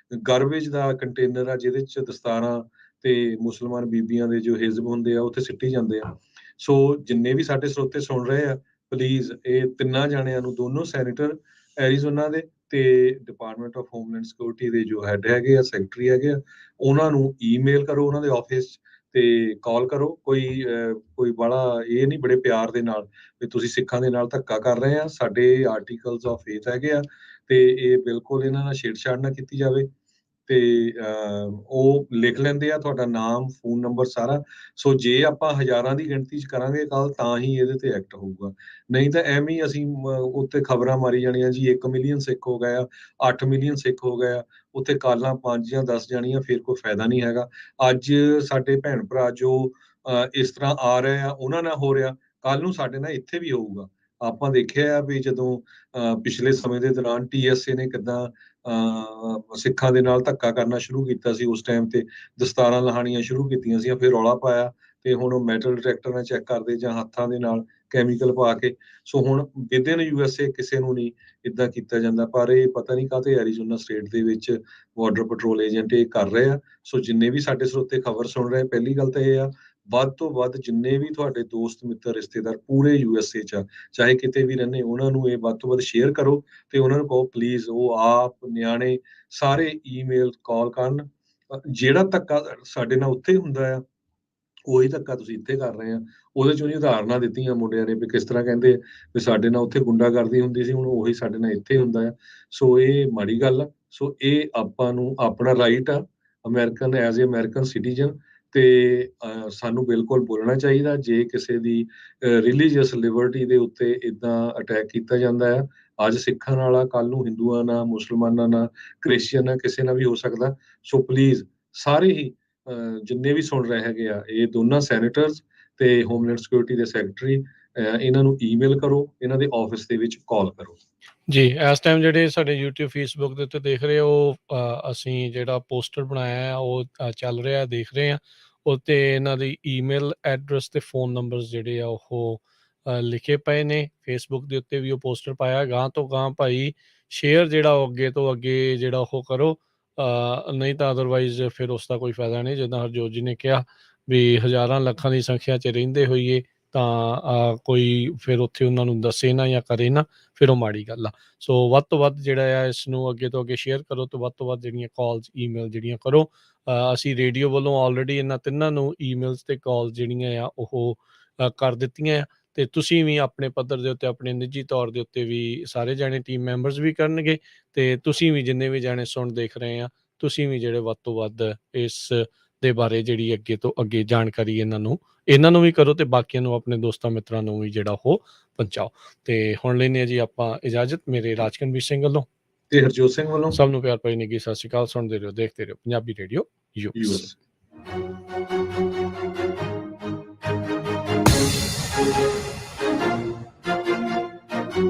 ਗਾਰਬੇਜ ਦਾ ਕੰਟੇਨਰ ਆ ਜਿਹਦੇ 'ਚ ਦਸਤਾਰਾਂ ਤੇ ਮੁਸਲਮਾਨ ਬੀਬੀਆਂ ਦੇ ਜੋ ਹਿਜ਼ਬ ਹੁੰਦੇ ਆ ਉੱਥੇ ਸਿੱਟੀ ਜਾਂਦੇ ਆ। ਸੋ ਜਿੰਨੇ ਵੀ ਸਾਡੇ ਸਰੋਤੇ ਸੁਣ ਰਹੇ ਆ, ਪਲੀਜ਼ ਇਹ ਤਿੰਨਾਂ ਜਾਣਿਆਂ ਨੂੰ, ਦੋਨੋਂ ਸੈਨੇਟਰ ਐਰੀਜ਼ੋਨਾ ਦੇ ਤੇ ਡਿਪਾਰਟਮੈਂਟ ਆਫ ਹੋਮਲੈਂਡ ਸਿਕਿਉਰਿਟੀ ਦੇ ਜੋ ਹੈਡ ਹੈਗੇ ਆ, ਸੈਕਟਰੀ ਹੈਗੇ ਆ, ਉਹਨਾਂ ਨੂੰ ਈਮੇਲ ਕਰੋ, ਉਹਨਾਂ ਦੇ ਆਫਿਸ ਤੇ ਕਾਲ ਕਰੋ। ਕੋਈ ਬੜਾ ਇਹ ਨਹੀਂ, ਬੜੇ ਪਿਆਰ ਦੇ ਨਾਲ ਵੀ ਤੁਸੀਂ ਸਿੱਖਾਂ ਦੇ ਨਾਲ ਧੱਕਾ ਕਰ ਰਹੇ ਆ। ਸਾਡੇ ਆਰਟੀਕਲਸ ਆਫ ਫੇਥ ਹੈਗੇ ਆ ਤੇ ਇਹ ਬਿਲਕੁਲ ਇਹਨਾਂ ਨਾਲ ਛੇੜਛਾੜ ਨਾ ਕੀਤੀ ਜਾਵੇ। ਤੇ ਉਹ ਲਿਖ ਲੈਂਦੇ ਆ ਤੁਹਾਡਾ ਨਾਮ, ਫੋਨ ਨੰਬਰ ਸਾਰਾ। ਸੋ ਜੇ ਆਪਾਂ ਹਜ਼ਾਰਾਂ ਦੀ ਗਿਣਤੀ 'ਚ ਕਰਾਂਗੇ ਕੱਲ, ਤਾਂ ਹੀ ਇਹਦੇ ਤੇ ਐਕਟ ਹੋਊਗਾ। ਨਹੀਂ ਤਾਂ ਐਵੇਂ ਹੀ ਅਸੀਂ ਉੱਤੇ ਖਬਰਾਂ ਮਾਰੀ ਜਾਣੀਆਂ ਜੀ 1 ਮਿਲੀਅਨ ਸਿੱਖ ਹੋ ਗਏ ਆ, 8 ਮਿਲੀਅਨ ਸਿੱਖ ਹੋ ਗਏ ਆ, ਉੱਥੇ ਕਾਲਾਂ 5 ਜਾਂ 10 ਜਾਣੀਆਂ, ਫਿਰ ਕੋਈ ਫਾਇਦਾ ਨਹੀਂ ਹੈਗਾ। ਅੱਜ ਸਾਡੇ ਭੈਣ ਭਰਾ ਜੋ ਇਸ ਤਰ੍ਹਾਂ ਆ ਰਹੇ ਆ, ਉਹਨਾਂ ਨਾਲ ਹੋ ਰਿਹਾ, ਕੱਲ ਨੂੰ ਸਾਡੇ ਨਾਲ ਇੱਥੇ ਵੀ ਹੋਊਗਾ। ਆਪਾਂ ਦੇਖਿਆ ਆ ਵੀ ਜਦੋਂ ਪਿਛਲੇ ਸਮੇਂ ਦੇ ਦੌਰਾਨ TSA ਨੇ ਕਿੱਦਾਂ ਸਿੱਖਾਂ ਦੇ ਨਾਲ ਧੱਕਾ ਕਰਨਾ ਸ਼ੁਰੂ ਕੀਤਾ ਸੀ, ਉਸ ਟਾਈਮ ਤੇ ਦਸਤਾਰਾਂ ਲਹਾਣੀਆਂ ਸ਼ੁਰੂ ਕੀਤੀਆਂ ਸੀ, ਫਿਰ ਰੌਲਾ ਪਾਇਆ ਤੇ ਹੁਣ ਉਹ ਮੈਟਲ ਡਿਟੈਕਟਰ ਨਾਲ ਚੈੱਕ ਕਰਦੇ ਜਾਂ ਹੱਥਾਂ ਦੇ ਨਾਲ ਕੈਮੀਕਲ ਪਾ ਕੇ। ਸੋ ਹੁਣ ਵਿਦਿਨ USA ਕਿਸੇ ਨੂੰ ਨਹੀਂ ਇੱਦਾਂ ਕੀਤਾ ਜਾਂਦਾ, ਪਰ ਇਹ ਪਤਾ ਨਹੀਂ ਕਾਹਤੇ ਐਰੀਜ਼ੋਨਾ ਸਟੇਟ ਦੇ ਵਿੱਚ ਬਾਰਡਰ ਪੈਟਰੋਲ ਏਜੰਟ ਇਹ ਕਰ ਰਹੇ ਆ। ਸੋ ਜਿੰਨੇ ਵੀ ਸਾਡੇ ਸਰੋਤੇ ਖਬਰ ਸੁਣ ਰਹੇ, ਪਹਿਲੀ ਗੱਲ ਤਾਂ ਇਹ ਆ, ਵੱਧ ਤੋਂ ਵੱਧ ਜਿੰਨੇ ਵੀ ਤੁਹਾਡੇ ਦੋਸਤ ਮਿੱਤਰ ਰਿਸ਼ਤੇਦਾਰ ਪੂਰੇ USA 'ਚ ਆ, ਚਾਹੇ ਕਿਤੇ ਵੀ ਰਹਿੰਦੇ, ਉਹਨਾਂ ਨੂੰ ਇਹ ਵੱਧ ਤੋਂ ਵੱਧ ਸ਼ੇਅਰ ਕਰੋ ਤੇ ਉਹਨਾਂ ਨੂੰ ਕਹੋ ਪਲੀਜ਼ ਉਹ ਆਪ ਨਿਆਣੇ ਸਾਰੇ ਈਮੇਲ ਕਾਲ ਕਰਨ। ਜਿਹੜਾ ਧੱਕਾ ਸਾਡੇ ਨਾਲ ਉੱਥੇ ਹੁੰਦਾ ਆ ਉਹੀ ਧੱਕਾ ਤੁਸੀਂ ਇੱਥੇ ਕਰ ਰਹੇ ਆ। ਉਹਦੇ 'ਚ ਉਹਨੇ ਉਦਾਹਰਨਾਂ ਦਿੱਤੀਆਂ ਮੁੰਡਿਆਂ ਨੇ ਵੀ ਕਿਸ ਤਰ੍ਹਾਂ ਕਹਿੰਦੇ ਵੀ ਸਾਡੇ ਨਾਲ ਉੱਥੇ ਗੁੰਡਾਗਰਦੀ ਹੁੰਦੀ ਸੀ, ਹੁਣ ਉਹੀ ਸਾਡੇ ਨਾਲ ਇੱਥੇ ਹੁੰਦਾ ਆ। ਸੋ ਇਹ ਮਾੜੀ ਗੱਲ ਆ। ਸੋ ਇਹ ਆਪਾਂ ਨੂੰ ਆਪਣਾ ਰਾਈਟ ਆ American as a American citizen ਤੇ ਸਾਨੂੰ ਬਿਲਕੁਲ ਬੋਲਣਾ ਚਾਹੀਦਾ ਜੇ ਕਿਸੇ ਦੀ ਰਿਲੀਜੀਅਸ ਲਿਬਰਟੀ ਦੇ ਉੱਤੇ ਏਦਾਂ ਅਟੈਕ ਕੀਤਾ ਜਾਂਦਾ ਆ। ਅੱਜ ਸਿੱਖਾਂ ਨਾਲ ਆ, ਕੱਲ੍ਹ ਨੂੰ ਹਿੰਦੂਆਂ ਨਾਲ, ਮੁਸਲਮਾਨਾਂ ਨਾਲ, ਕ੍ਰਿਸਚੀਅਨ ਨਾਲ, ਕਿਸੇ ਨਾਲ ਵੀ ਹੋ ਸਕਦਾ। ਸੋ ਪਲੀਜ਼ ਸਾਰੇ ਹੀ ਜਿੰਨੇ ਵੀ ਸੁਣ ਰਹੇ ਹੈਗੇ ਆ, ਇਹ ਦੋਨਾਂ ਸੈਨੇਟਰਸ ਤੇ ਹੋਮਲੈਂਡ ਸਿਕਿਉਰਿਟੀ ਦੇ ਸੈਕਟਰੀ, ਇਹਨਾਂ ਨੂੰ ਈਮੇਲ ਕਰੋ, ਇਹਨਾਂ ਦੇ ਆਫਿਸ ਦੇ ਵਿੱਚ ਕਾਲ ਕਰੋ। ਜੀ, ਇਸ ਟਾਈਮ ਜਿਹੜੇ ਸਾਡੇ YouTube, Facebook ਦੇ ਉੱਤੇ ਦੇਖ ਰਹੇ ਹੋ, ਅਸੀਂ ਜਿਹੜਾ ਪੋਸਟਰ ਬਣਾਇਆ ਆ ਉਹ ਚੱਲ ਰਿਹਾ, ਦੇਖ ਰਹੇ ਆ। ਉੱਤੇ ਇਹਨਾਂ ਦੀ ਈਮੇਲ ਐਡਰੈਸ ਤੇ ਫ਼ੋਨ ਨੰਬਰਸ ਜਿਹੜੇ ਆ ਉਹ ਲਿਖੇ ਪਏ ਨੇ। Facebook ਦੇ ਉੱਤੇ ਵੀ ਉਹ ਪੋਸਟਰ ਪਾਇਆ। ਗਾਂਹ ਤੋਂ ਗਾਂਹ ਭਾਈ ਸ਼ੇਅਰ ਜਿਹੜਾ ਉਹ ਅੱਗੇ ਤੋਂ ਅੱਗੇ ਜਿਹੜਾ ਉਹ ਕਰੋ, ਨਹੀਂ ਤਾਂ ਅਦਰਵਾਈਜ਼ ਫਿਰ ਉਸ ਦਾ ਕੋਈ ਫਾਇਦਾ ਨਹੀਂ। ਜਿੱਦਾਂ ਹਰਜੋਤ ਜੀ ਨੇ ਕਿਹਾ ਵੀ ਹਜ਼ਾਰਾਂ ਲੱਖਾਂ ਦੀ ਸੰਖਿਆ 'ਚ ਰਹਿੰਦੇ ਹੋਈਏ ਤਾਂ ਕੋਈ ਫਿਰ ਉੱਥੇ ਉਹਨਾਂ ਨੂੰ ਦੱਸੇ ਨਾ ਜਾਂ ਕਰੇ ਨਾ, ਫਿਰ ਉਹ ਮਾੜੀ ਗੱਲ ਆ। ਸੋ ਵੱਧ ਤੋਂ ਵੱਧ ਜਿਹੜਾ ਆ ਇਸ ਨੂੰ ਅੱਗੇ ਤੋਂ ਅੱਗੇ ਸ਼ੇਅਰ ਕਰੋ ਤੇ ਵੱਧ ਤੋਂ ਵੱਧ ਜਿਹੜੀਆਂ ਕਾਲਸ, ਈਮੇਲ ਜਿਹੜੀਆਂ ਕਰੋ। ਅਸੀਂ ਰੇਡੀਓ ਵੱਲੋਂ ਆਲਰੇਡੀ ਇਹਨਾਂ ਤਿੰਨਾਂ ਨੂੰ ਈਮੇਲਸ ਤੇ ਕਾਲਸ ਜਿਹੜੀਆਂ ਆ ਉਹ ਕਰ ਦਿੱਤੀਆਂ ਆ ਤੇ ਤੁਸੀਂ ਵੀ ਆਪਣੇ ਪੱਧਰ ਦੇ ਉੱਤੇ, ਆਪਣੇ ਨਿੱਜੀ ਤੌਰ ਦੇ ਉੱਤੇ ਵੀ ਸਾਰੇ ਜਾਣੇ ਟੀਮ ਮੈਂਬਰਸ ਵੀ ਕਰਨਗੇ ਤੇ ਤੁਸੀਂ ਵੀ ਜਿੰਨੇ ਵੀ ਜਾਣੇ ਸੁਣ ਦੇਖ ਰਹੇ ਆ, ਤੁਸੀਂ ਵੀ ਜਿਹੜੇ ਵੱਧ ਤੋਂ ਵੱਧ ਇਸ ਦੇ ਬਾਰੇ ਜਿਹੜੀ ਅੱਗੇ ਤੋਂ ਅੱਗੇ ਜਾਣਕਾਰੀ ਇਹਨਾਂ ਨੂੰ ਵੀ ਕਰੋ ਤੇ ਬਾਕੀਆਂ ਨੂੰ, ਆਪਣੇ ਦੋਸਤਾਂ ਮਿੱਤਰਾਂ ਨੂੰ ਵੀ ਜਿਹੜਾ ਉਹ ਪਹੁੰਚਾਓ। ਤੇ ਹੁਣ ਲੈਂਦੇ ਹਾਂ ਜੀ ਆਪਾਂ ਇਜਾਜ਼ਤ, ਮੇਰੇ ਰਾਜਕਨਵੀਰ ਸਿੰਘ ਵੱਲੋਂ ਤੇ ਹਰਜੋਤ ਸਿੰਘ ਵੱਲੋਂ ਸਭ ਨੂੰ ਪਿਆਰ ਭਰੀ ਨਿੱਘੀ ਸਤਿ ਸ਼੍ਰੀ ਅਕਾਲ। ਸੁਣਦੇ ਰਹੋ, ਦੇਖਦੇ ਰਹੋ ਪੰਜਾਬੀ ਰੇਡੀਓ ਯੂਐਸ।